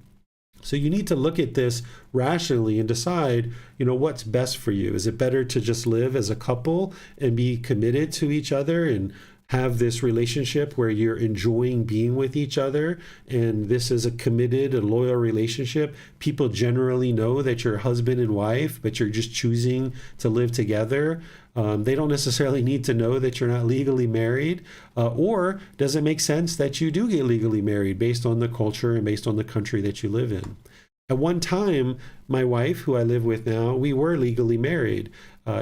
So you need to look at this rationally and decide, what's best for you. Is it better to just live as a couple and be committed to each other and have this relationship where you're enjoying being with each other, and this is a committed and loyal relationship? People generally know that you're husband and wife, but you're just choosing to live together. They don't necessarily need to know that you're not legally married. Or does it make sense that you do get legally married based on the culture and based on the country that you live in? At one time, my wife, who I live with now, we were legally married.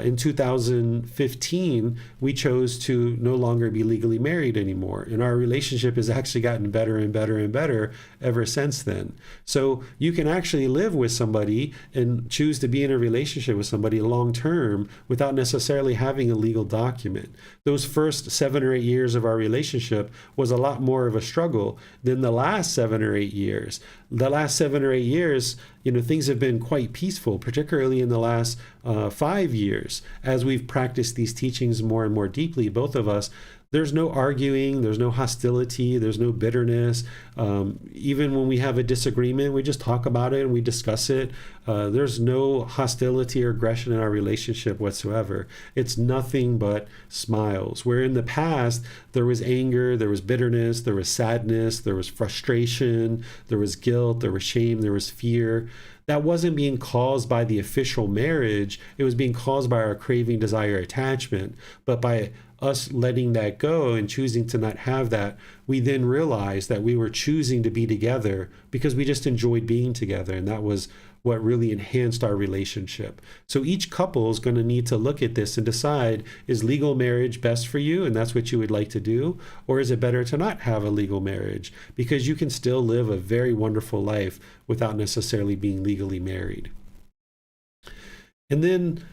In 2015, we chose to no longer be legally married anymore. And our relationship has actually gotten better and better and better ever since then. So you can actually live with somebody and choose to be in a relationship with somebody long term without necessarily having a legal document. Those first 7 or 8 years of our relationship was a lot more of a struggle than the last 7 or 8 years. The last 7 or 8 years, things have been quite peaceful, particularly in the last 5 years, as we've practiced these teachings more and more deeply, both of us. there's no arguing, there's no hostility, there's no bitterness. Even when we have a disagreement, we just talk about it and we discuss it. There's no hostility or aggression in our relationship whatsoever. It's nothing but smiles. Where in the past, there was anger, there was bitterness, there was sadness, there was frustration, there was guilt, there was shame, there was fear. That wasn't being caused by the official marriage. It was being caused by our craving, desire, attachment. But by us letting that go and choosing to not have that, we then realized that we were choosing to be together because we just enjoyed being together. And that was what really enhanced our relationship. So each couple is going to need to look at this and decide, is legal marriage best for you? And that's what you would like to do? Or is it better to not have a legal marriage? Because you can still live a very wonderful life without necessarily being legally married. And then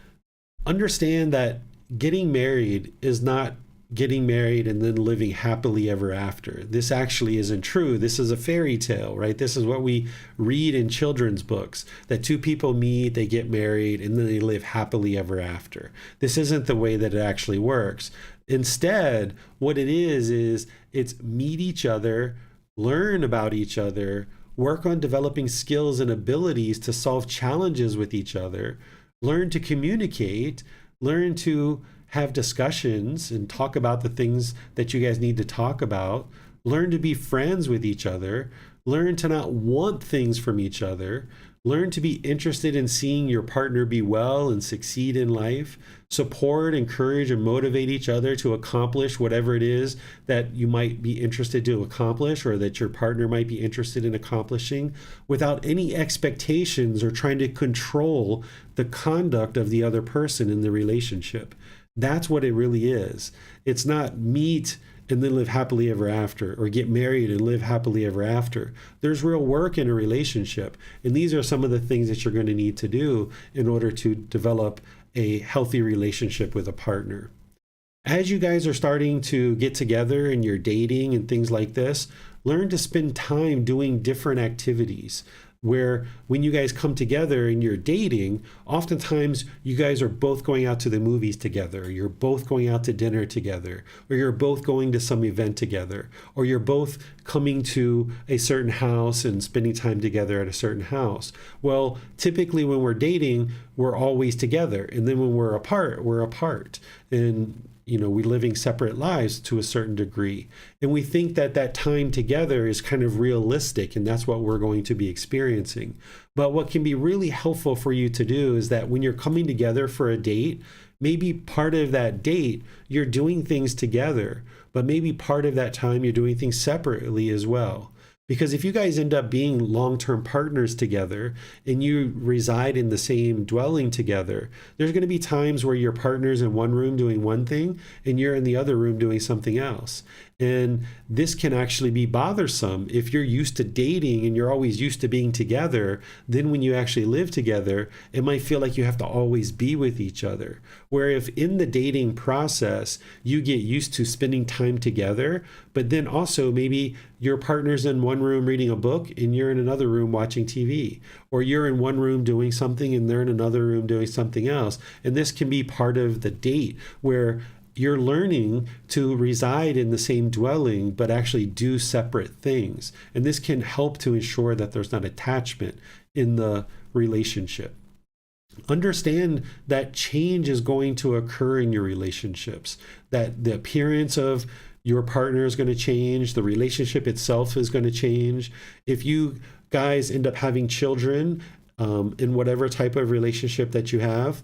understand that getting married is not getting married and then living happily ever after. This actually isn't true. This is a fairy tale, right? This is what we read in children's books, that two people meet, they get married, and then they live happily ever after. This isn't the way that it actually works. Instead, what it is it's meet each other, learn about each other, work on developing skills and abilities to solve challenges with each other, learn to communicate, learn to have discussions and talk about the things that you guys need to talk about, learn to be friends with each other, learn to not want things from each other, learn to be interested in seeing your partner be well and succeed in life, support, encourage, and motivate each other to accomplish whatever it is that you might be interested to accomplish or that your partner might be interested in accomplishing without any expectations or trying to control the conduct of the other person in the relationship. That's what it really is. It's not meet and then live happily ever after, or get married and live happily ever after. There's real work in a relationship. And these are some of the things that you're going to need to do in order to develop a healthy relationship with a partner. As you guys are starting to get together and you're dating and things like this, learn to spend time doing different activities. Where when you guys come together and you're dating, oftentimes you guys are both going out to the movies together, or you're both going out to dinner together, or you're both going to some event together, or you're both coming to a certain house and spending time together at a certain house. Well, typically when we're dating, we're always together. And then when we're apart, we're apart. And we're living separate lives to a certain degree. And we think that that time together is kind of realistic, and that's what we're going to be experiencing. But what can be really helpful for you to do is that when you're coming together for a date, maybe part of that date, you're doing things together, but maybe part of that time you're doing things separately as well. Because if you guys end up being long-term partners together and you reside in the same dwelling together, there's going to be times where your partner's in one room doing one thing and you're in the other room doing something else. And this can actually be bothersome. If you're used to dating and you're always used to being together, then when you actually live together, it might feel like you have to always be with each other. Where if in the dating process, you get used to spending time together, but then also maybe your partner's in one room reading a book and you're in another room watching TV, or you're in one room doing something and they're in another room doing something else. And this can be part of the date where you're learning to reside in the same dwelling, but actually do separate things. And this can help to ensure that there's not attachment in the relationship. Understand that change is going to occur in your relationships, that the appearance of your partner is going to change, the relationship itself is going to change. If you guys end up having children in whatever type of relationship that you have,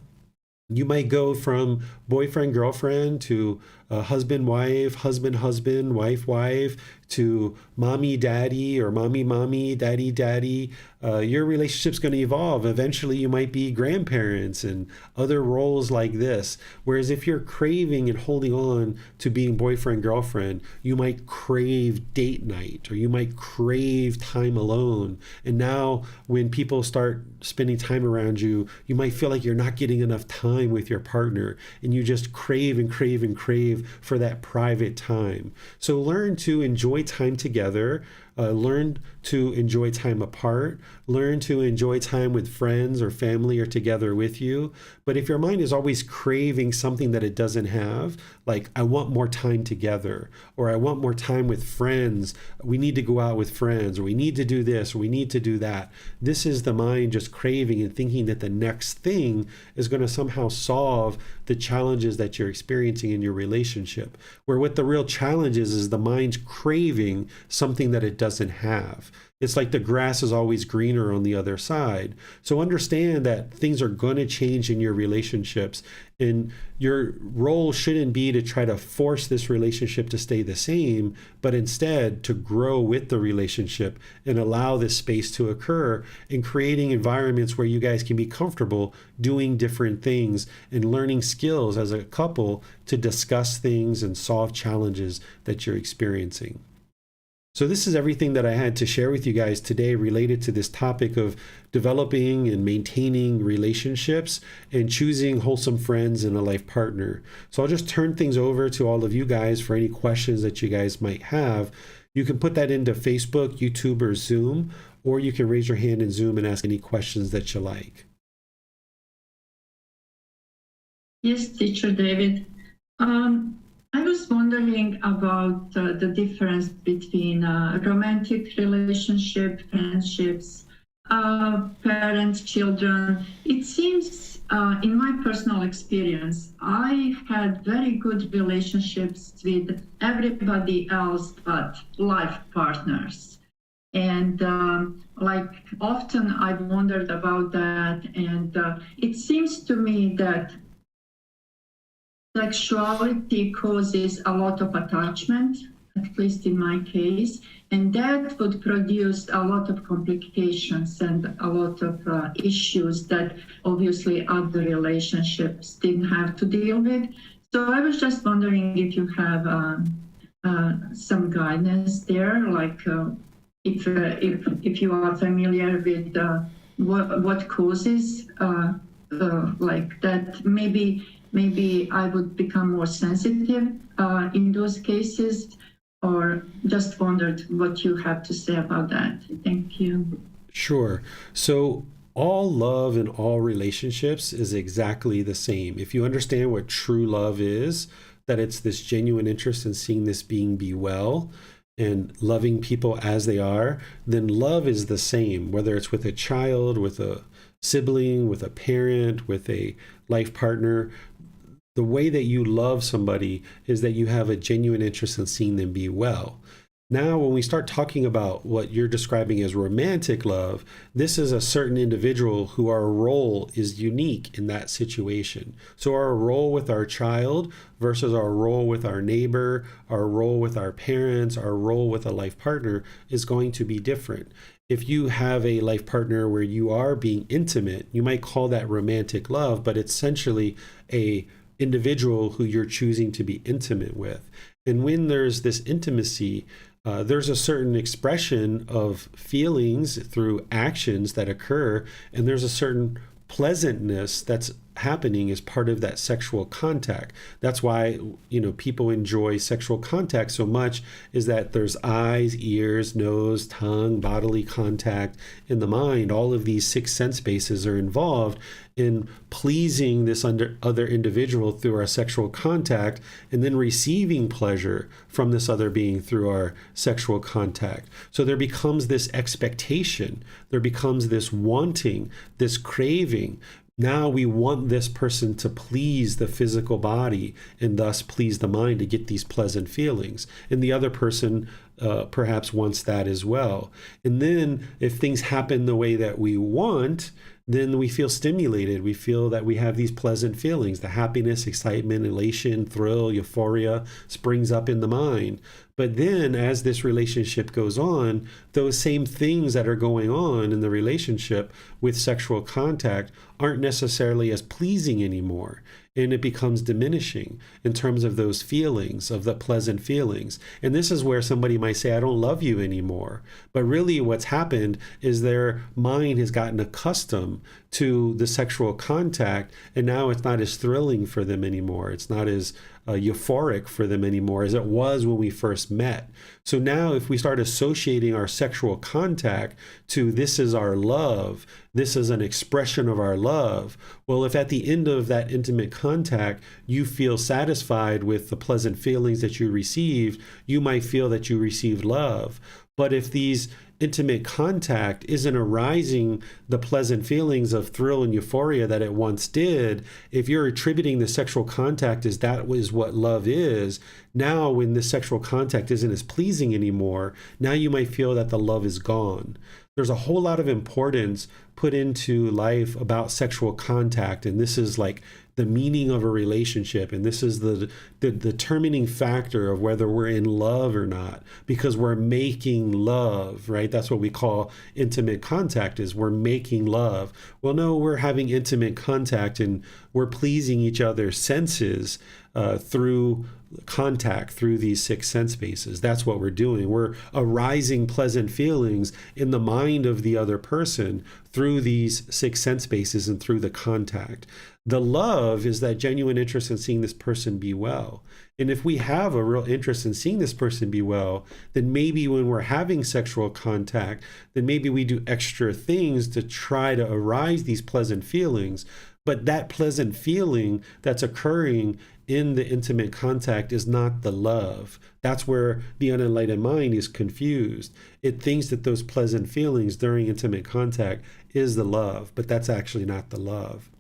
you might go from boyfriend, girlfriend to husband, wife, husband, wife, wife, to mommy, daddy, or mommy, daddy, daddy. Your relationship's going to evolve. Eventually, you might be grandparents and other roles like this. Whereas if you're craving and holding on to being boyfriend, girlfriend, you might crave date night, or you might crave time alone. And now when people start spending time around you, you might feel like you're not getting enough time with your partner, and you just crave and crave and crave for that private time. So learn to enjoy time together, Learn to enjoy time apart. Learn to enjoy time with friends or family or together with you. But if your mind is always craving something that it doesn't have, like I want more time together, or I want more time with friends, we need to go out with friends, or we need to do this, or we need to do that. This is the mind just craving and thinking that the next thing is going to somehow solve the challenges that you're experiencing in your relationship. Where what the real challenge is the mind's craving something that it doesn't have. It's like the grass is always greener on the other side. So understand that things are going to change in your relationships, and your role shouldn't be to try to force this relationship to stay the same, but instead to grow with the relationship and allow this space to occur, and creating environments where you guys can be comfortable doing different things and learning skills as a couple to discuss things and solve challenges that you're experiencing. So this is everything that I had to share with you guys today related to this topic of developing and maintaining relationships and choosing wholesome friends and a life partner. So I'll just turn things over to all of you guys for any questions that you guys might have. You can put that into Facebook, YouTube, or Zoom, or you can raise your hand in Zoom and ask any questions that you like. Yes, Teacher David. I was wondering about the difference between romantic relationship, friendships, parents, children. It seems, in my personal experience, I had very good relationships with everybody else but life partners. And like often I've wondered about that, and it seems to me that sexuality causes a lot of attachment, at least in my case, and that would produce a lot of complications and a lot of issues that obviously other relationships didn't have to deal with. So I was just wondering if you have some guidance there, like if you are familiar with what causes like that, maybe I would become more sensitive in those cases, or just wondered what you have to say about that. Thank you. Sure. So all love and all relationships is exactly the same. If you understand what true love is, that it's this genuine interest in seeing this being be well and loving people as they are, then love is the same, whether it's with a child, with a sibling, with a parent, with a life partner. The way that you love somebody is that you have a genuine interest in seeing them be well. Now, when we start talking about what you're describing as romantic love, this is a certain individual who our role is unique in that situation. So our role with our child versus our role with our neighbor, our role with our parents, our role with a life partner is going to be different. If you have a life partner where you are being intimate, you might call that romantic love, but it's essentially a individual who you're choosing to be intimate with. And when there's this intimacy, there's a certain expression of feelings through actions that occur, and there's a certain pleasantness that's happening as part of that sexual contact. That's why, people enjoy sexual contact so much, is that there's eyes, ears, nose, tongue, bodily contact in the mind. All of these 6 sense bases are involved in pleasing this other individual through our sexual contact, and then receiving pleasure from this other being through our sexual contact. So there becomes this expectation, there becomes this wanting, this craving. Now we want this person to please the physical body and thus please the mind to get these pleasant feelings. And the other person perhaps wants that as well. And then if things happen the way that we want, then we feel stimulated. We feel that we have these pleasant feelings. The happiness, excitement, elation, thrill, euphoria springs up in the mind. But then as this relationship goes on, those same things that are going on in the relationship with sexual contact aren't necessarily as pleasing anymore. And it becomes diminishing in terms of those feelings, of the pleasant feelings. And this is where somebody might say, I don't love you anymore. But really what's happened is their mind has gotten accustomed to the sexual contact, and now it's not as thrilling for them anymore. It's not as euphoric for them anymore as it was when we first met. So now if we start associating our sexual contact to this is our love, this is an expression of our love, well, if at the end of that intimate contact you feel satisfied with the pleasant feelings that you received, you might feel that you received love. But if these intimate contact isn't arising the pleasant feelings of thrill and euphoria that it once did, if you're attributing the sexual contact as that is what love is, now when the sexual contact isn't as pleasing anymore, now you might feel that the love is gone. There's a whole lot of importance put into life about sexual contact, and this is like the meaning of a relationship, and this is the determining factor of whether we're in love or not, because we're making love, right? That's what we call intimate contact, is we're making love. Well, no, we're having intimate contact and we're pleasing each other's senses through contact, through these six sense bases. That's what we're doing. We're arising pleasant feelings in the mind of the other person through these six sense bases and through the contact. The love is that genuine interest in seeing this person be well. And if we have a real interest in seeing this person be well, then maybe when we're having sexual contact, then maybe we do extra things to try to arise these pleasant feelings. But that pleasant feeling that's occurring in the intimate contact is not the love. That's where the unenlightened mind is confused. It thinks that those pleasant feelings during intimate contact is the love, but that's actually not the love.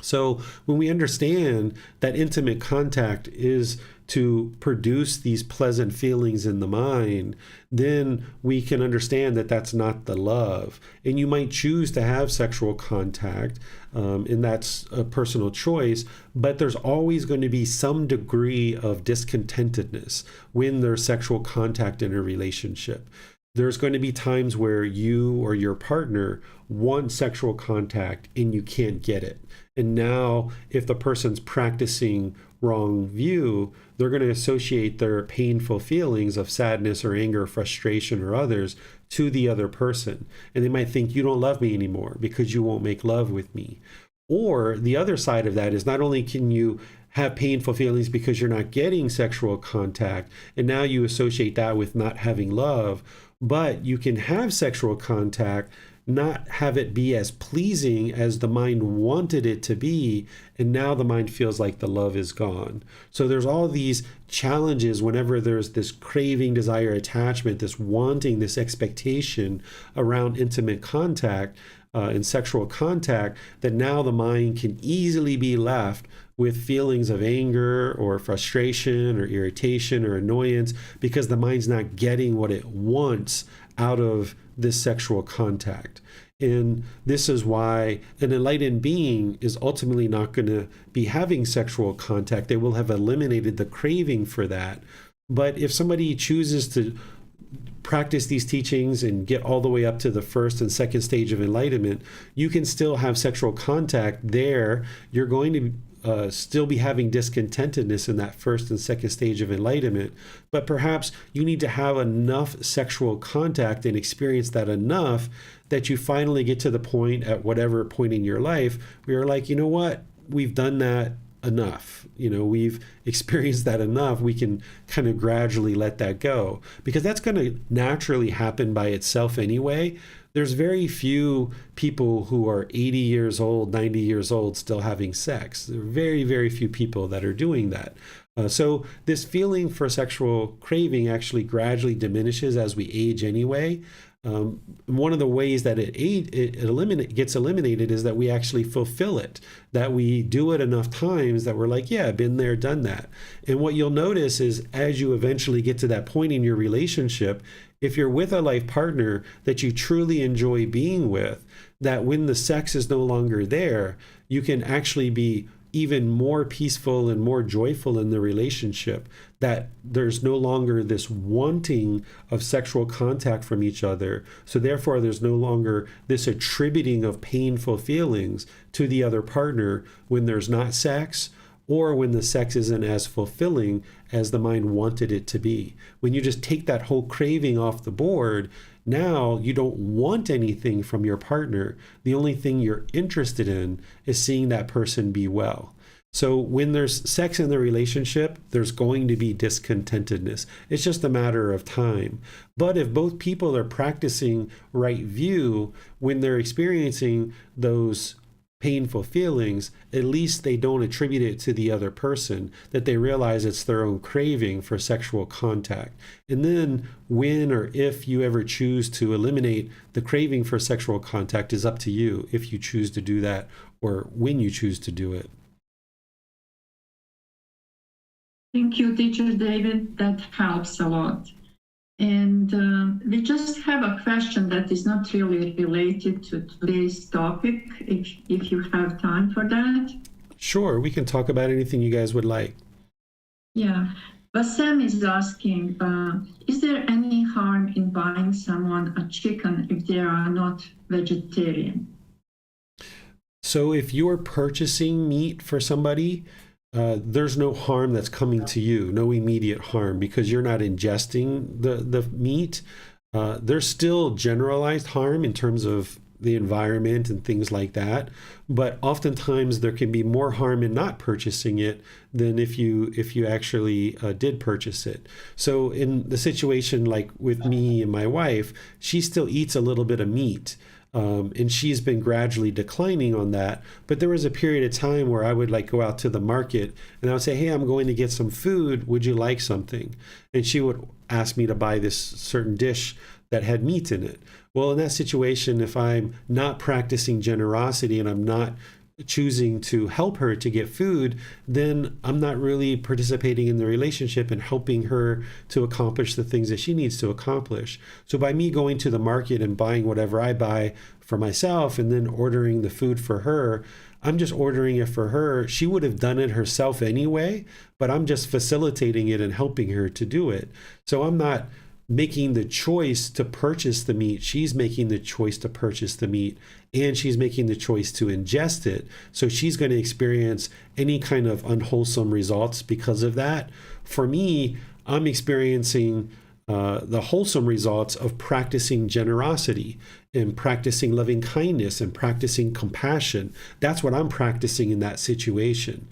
So when we understand that intimate contact is to produce these pleasant feelings in the mind, then we can understand that that's not the love. And you might choose to have sexual contact, and that's a personal choice, but there's always going to be some degree of discontentedness when there's sexual contact in a relationship. There's going to be times where you or your partner want sexual contact and you can't get it. And now, if the person's practicing wrong view, they're going to associate their painful feelings of sadness or anger, frustration, or others to the other person. And they might think, you don't love me anymore because you won't make love with me. Or the other side of that is not only can you have painful feelings because you're not getting sexual contact, and now you associate that with not having love, but you can have sexual contact, not have it be as pleasing as the mind wanted it to be, and now the mind feels like the love is gone. So there's all these challenges whenever there's this craving, desire, attachment, this wanting, this expectation around intimate contact and sexual contact, that now the mind can easily be left with feelings of anger or frustration or irritation or annoyance because the mind's not getting what it wants out of this sexual contact. And this is why an enlightened being is ultimately not going to be having sexual contact. They will have eliminated the craving for that. But if somebody chooses to practice these teachings and get all the way up to the first and second stage of enlightenment, you can still have sexual contact there. You're going to still be having discontentedness in that first and second stage of enlightenment, but perhaps you need to have enough sexual contact and experience that enough that you finally get to the point at whatever point in your life where you're like, you know what, we've done that enough. We've experienced that enough. We can kind of gradually let that go, because that's going to naturally happen by itself anyway. There's very few people who are 80 years old, 90 years old still having sex. There are very, very few people that are doing that. So this feeling for sexual craving actually gradually diminishes as we age anyway. One of the ways that it gets eliminated is that we actually fulfill it, that we do it enough times that we're like, yeah, I've been there, done that. And what you'll notice is as you eventually get to that point in your relationship, if you're with a life partner that you truly enjoy being with, that when the sex is no longer there, you can actually be even more peaceful and more joyful in the relationship, that there's no longer this wanting of sexual contact from each other. So therefore, there's no longer this attributing of painful feelings to the other partner when there's not sex, or when the sex isn't as fulfilling as the mind wanted it to be. When you just take that whole craving off the board, now you don't want anything from your partner. The only thing you're interested in is seeing that person be well. So when there's sex in the relationship, there's going to be discontentedness. It's just a matter of time. But if both people are practicing right view, when they're experiencing those painful feelings, at least they don't attribute it to the other person, that they realize it's their own craving for sexual contact. And then when or if you ever choose to eliminate the craving for sexual contact is up to you, if you choose to do that or when you choose to do it. Thank you, Teacher David. That helps a lot. And we just have a question that is not really related to today's topic, if you have time for that. Sure, we can talk about anything you guys would like. Yeah, but Sam is asking, is there any harm in buying someone a chicken if they are not vegetarian? So if you're purchasing meat for somebody, there's no harm that's coming to you, no immediate harm, because you're not ingesting the meat. There's still generalized harm in terms of the environment and things like that, but oftentimes there can be more harm in not purchasing it than if you actually did purchase it. So in the situation like with me and my wife, she still eats a little bit of meat. And she's been gradually declining on that. But there was a period of time where I would like go out to the market and I would say, hey, I'm going to get some food. Would you like something? And she would ask me to buy this certain dish that had meat in it. Well, in that situation, if I'm not practicing generosity and I'm not choosing to help her to get food, then I'm not really participating in the relationship and helping her to accomplish the things that she needs to accomplish. So by me going to the market and buying whatever I buy for myself and then ordering the food for her, I'm just ordering it for her. She would have done it herself anyway, but I'm just facilitating it and helping her to do it. So I'm not making the choice to purchase the meat. She's making the choice to purchase the meat, and she's making the choice to ingest it. So she's going to experience any kind of unwholesome results because of that. For me, I'm experiencing the wholesome results of practicing generosity and practicing loving kindness and practicing compassion. That's what I'm practicing in that situation.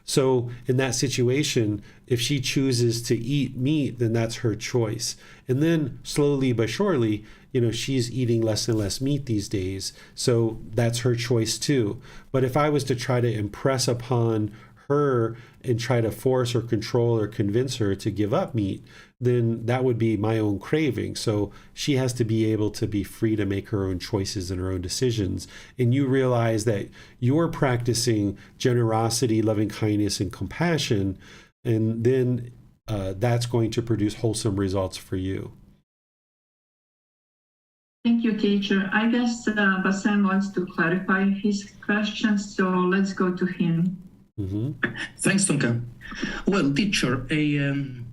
So in that situation, if she chooses to eat meat, then that's her choice. And then slowly but surely, she's eating less and less meat these days. So that's her choice too. But if I was to try to impress upon her and try to force or control or convince her to give up meat, then that would be my own craving. So she has to be able to be free to make her own choices and her own decisions. And you realize that you're practicing generosity, loving kindness, and compassion, and then that's going to produce wholesome results for you. Thank you, teacher. I guess Bassem wants to clarify his question, so let's go to him. Mm-hmm. Thanks, Tonka. Well, teacher, I'm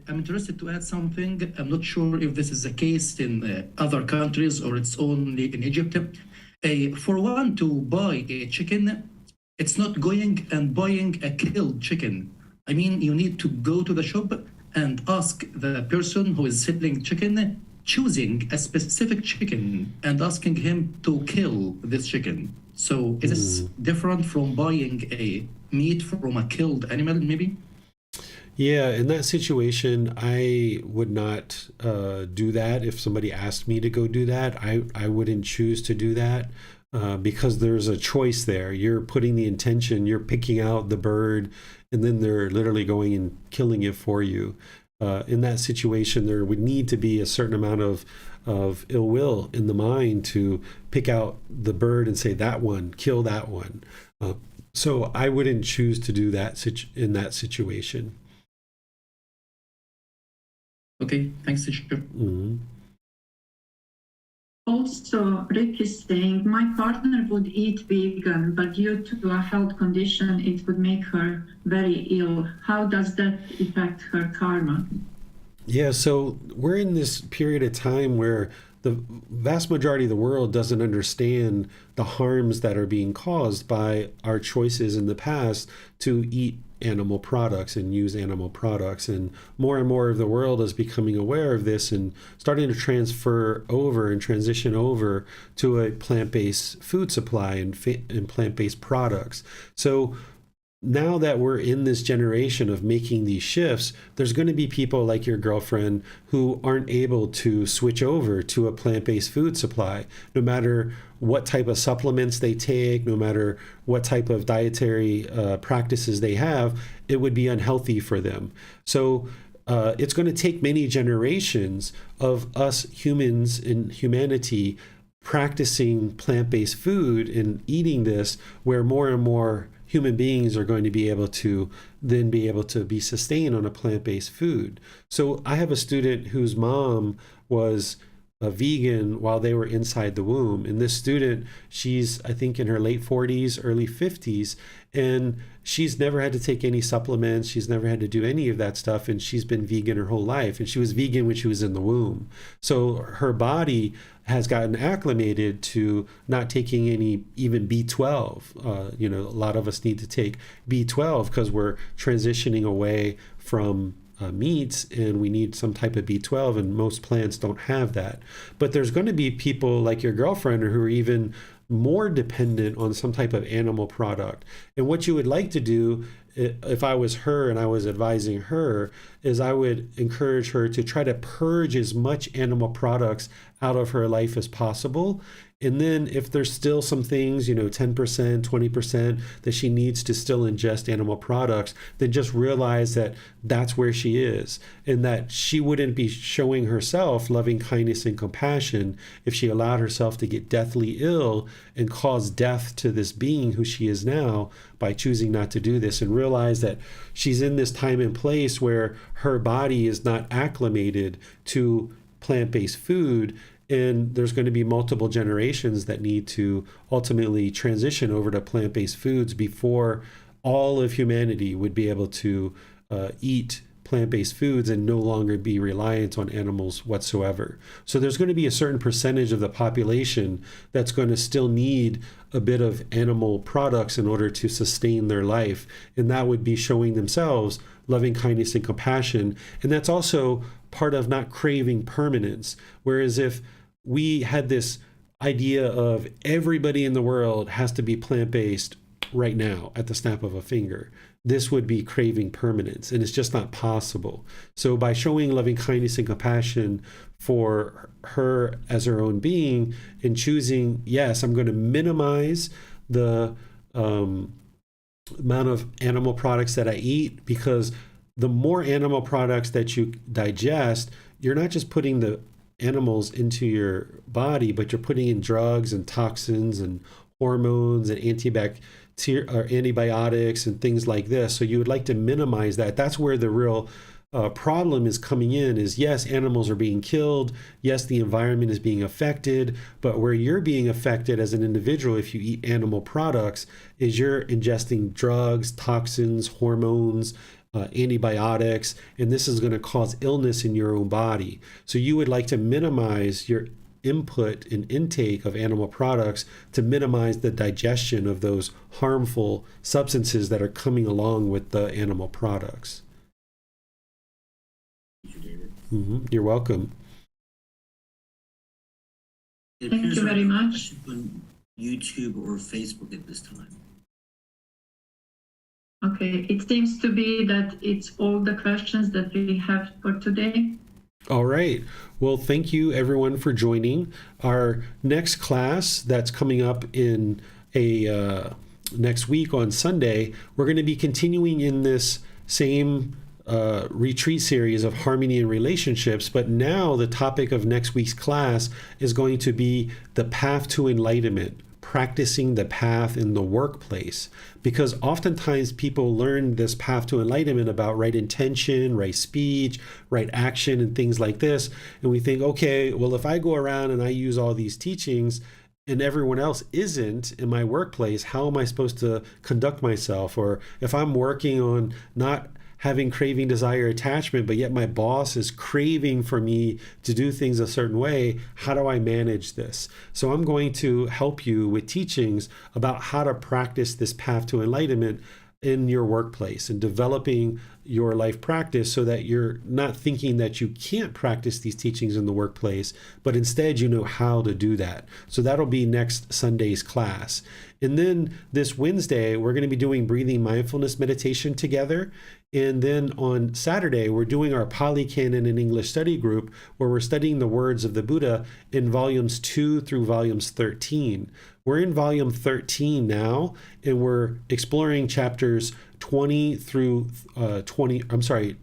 interested to add something. I'm not sure if this is the case in other countries or it's only in Egypt. For one to buy a chicken, it's not going and buying a killed chicken. I mean, you need to go to the shop and ask the person who is selling chicken, choosing a specific chicken and asking him to kill this chicken. So is this different from buying a meat from a killed animal, maybe? Yeah, in that situation, I would not do that. If somebody asked me to go do that, I wouldn't choose to do that because there's a choice there. You're putting the intention, you're picking out the bird, and then they're literally going and killing it for you. In that situation, there would need to be a certain amount of ill will in the mind to pick out the bird and say, that one, kill that one. So I wouldn't choose to do that in that situation. Okay, thanks, teacher. Mm-hmm. Also, Rick is saying, my partner would eat vegan, but due to a health condition, it would make her very ill. How does that affect her karma? Yeah, so we're in this period of time where the vast majority of the world doesn't understand the harms that are being caused by our choices in the past to eat animal products and use animal products. And more of the world is becoming aware of this and starting to transfer over and transition over to a plant-based food supply and plant-based products. So now that we're in this generation of making these shifts, there's going to be people like your girlfriend who aren't able to switch over to a plant-based food supply, no matter what type of supplements they take, no matter what type of dietary practices they have, it would be unhealthy for them. So it's going to take many generations of us humans in humanity practicing plant-based food and eating this, where more and more human beings are going to be able to then be able to be sustained on a plant-based food. So I have a student whose mom was a vegan while they were inside the womb. And this student, she's, I think, in her late 40s, early 50s, and she's never had to take any supplements. She's never had to do any of that stuff. And she's been vegan her whole life. And she was vegan when she was in the womb. So her body has gotten acclimated to not taking any, even B12. A lot of us need to take B12 because we're transitioning away from meats, and we need some type of B12, and most plants don't have that. But there's going to be people like your girlfriend who are even more dependent on some type of animal product. And what you would like to do, if I was her and I was advising her, is I would encourage her to try to purge as much animal products out of her life as possible. And then if there's still some things, 10%, 20% that she needs to still ingest animal products, then just realize that that's where she is, and that she wouldn't be showing herself loving kindness and compassion if she allowed herself to get deathly ill and cause death to this being who she is now by choosing not to do this, and realize that she's in this time and place where her body is not acclimated to plant-based food. And there's going to be multiple generations that need to ultimately transition over to plant-based foods before all of humanity would be able to eat plant-based foods and no longer be reliant on animals whatsoever. So there's going to be a certain percentage of the population that's going to still need a bit of animal products in order to sustain their life. And that would be showing themselves loving kindness and compassion. And that's also part of not craving permanence. Whereas if we had this idea of everybody in the world has to be plant-based right now at the snap of a finger, this would be craving permanence, and it's just not possible. So by showing loving kindness and compassion for her as her own being and choosing, yes, I'm going to minimize the amount of animal products that I eat, because the more animal products that you digest, you're not just putting the animals into your body, but you're putting in drugs and toxins and hormones and antibiotics and things like this. So you would like to minimize that. That's where the real problem is coming in, is yes, animals are being killed. Yes, the environment is being affected, but where you're being affected as an individual if you eat animal products is you're ingesting drugs, toxins, hormones, antibiotics, and this is going to cause illness in your own body. So you would like to minimize your input and intake of animal products to minimize the digestion of those harmful substances that are coming along with the animal products. Thank you, David. You're welcome. It Thank appears you there are very no much. questions on YouTube or Facebook at this time. Okay, it seems to be that it's all the questions that we have for today. All right. Well, thank you everyone for joining. Our next class that's coming up in next week on Sunday, we're going to be continuing in this same retreat series of harmony and relationships, but now the topic of next week's class is going to be the path to enlightenment, practicing the path in the workplace. Because oftentimes people learn this path to enlightenment about right intention, right speech, right action, and things like this. And we think, okay, well, if I go around and I use all these teachings and everyone else isn't in my workplace, how am I supposed to conduct myself? Or if I'm working on not having craving, desire, attachment, but yet my boss is craving for me to do things a certain way, how do I manage this? So I'm going to help you with teachings about how to practice this path to enlightenment in your workplace and developing your life practice so that you're not thinking that you can't practice these teachings in the workplace, but instead you know how to do that. So that'll be next Sunday's class. And then this Wednesday, we're going to be doing breathing mindfulness meditation together. And then on Saturday, we're doing our Pali Canon and English study group where we're studying the words of the Buddha in volumes 2 through volumes 13. We're in volume 13 now, and we're exploring chapters 20 through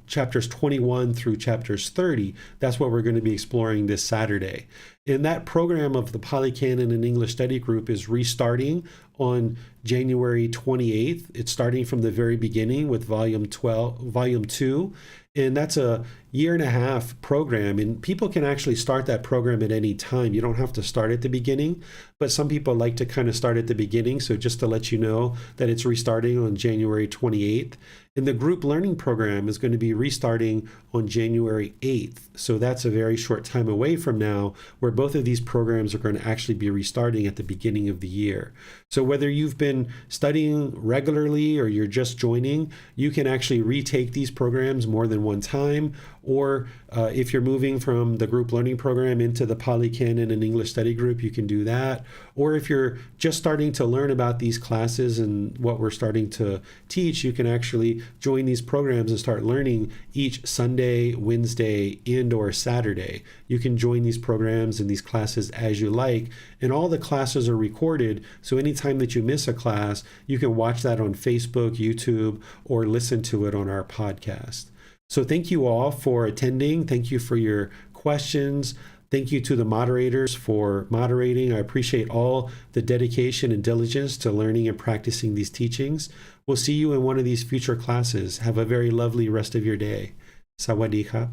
chapters 21 through chapters 30. That's what we're going to be exploring this Saturday. And that program of the Pali Canon and English study group is restarting on January 28th. It's starting from the very beginning with volume 2. And that's a 1.5-year program. And people can actually start that program at any time. You don't have to start at the beginning, but some people like to kind of start at the beginning. So just to let you know that it's restarting on January 28th. And the group learning program is going to be restarting on January 8th. So that's a very short time away from now, where both of these programs are going to actually be restarting at the beginning of the year. So whether you've been studying regularly or you're just joining, you can actually retake these programs more than one time. Or if you're moving from the group learning program into the Pali Canon and English study group, you can do that. Or if you're just starting to learn about these classes and what we're starting to teach, you can actually join these programs and start learning each Sunday, Wednesday, and or Saturday. You can join these programs and these classes as you like, and all the classes are recorded. So anytime that you miss a class, you can watch that on Facebook, YouTube, or listen to it on our podcast. So thank you all for attending. Thank you for your questions. Thank you to the moderators for moderating. I appreciate all the dedication and diligence to learning and practicing these teachings. We'll see you in one of these future classes. Have a very lovely rest of your day. Sawadee ka.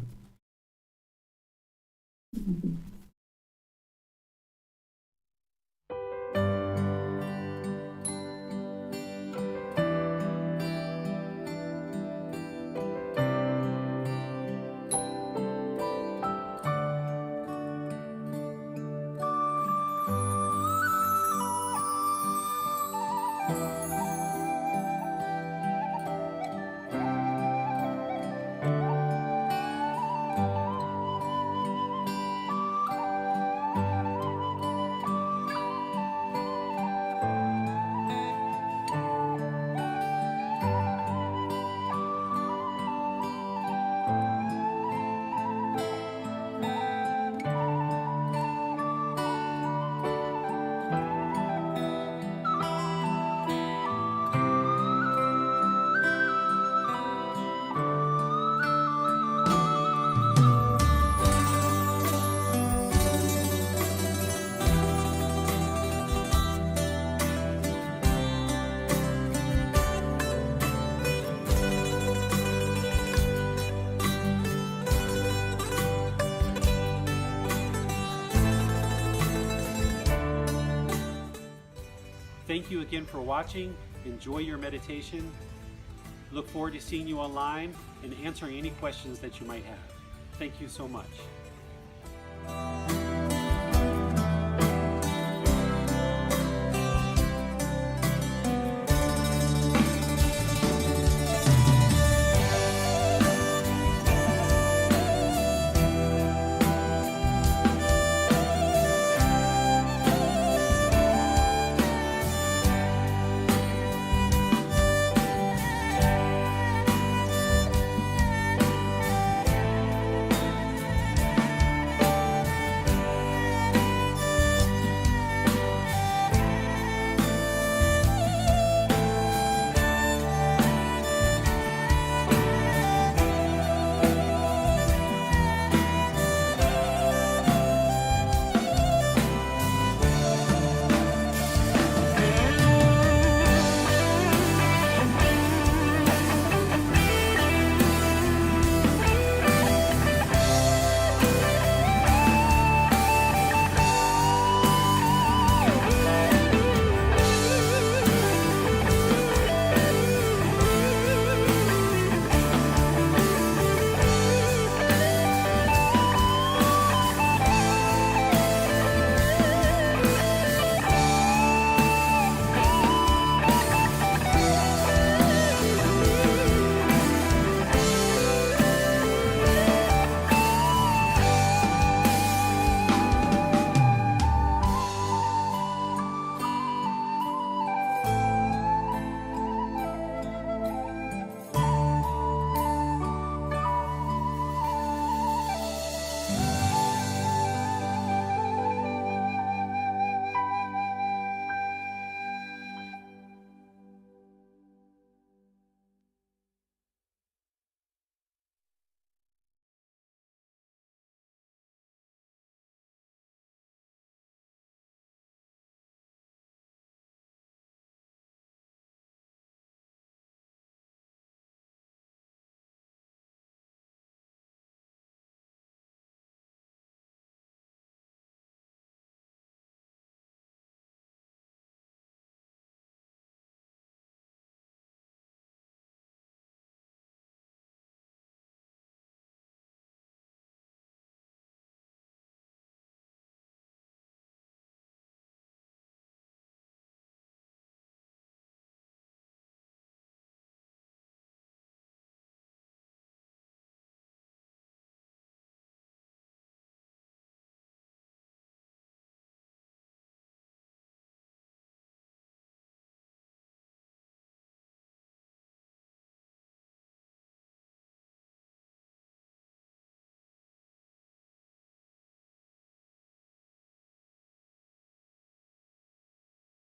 Thank you again for watching. Enjoy your meditation. Look forward to seeing you online and answering any questions that you might have. Thank you so much.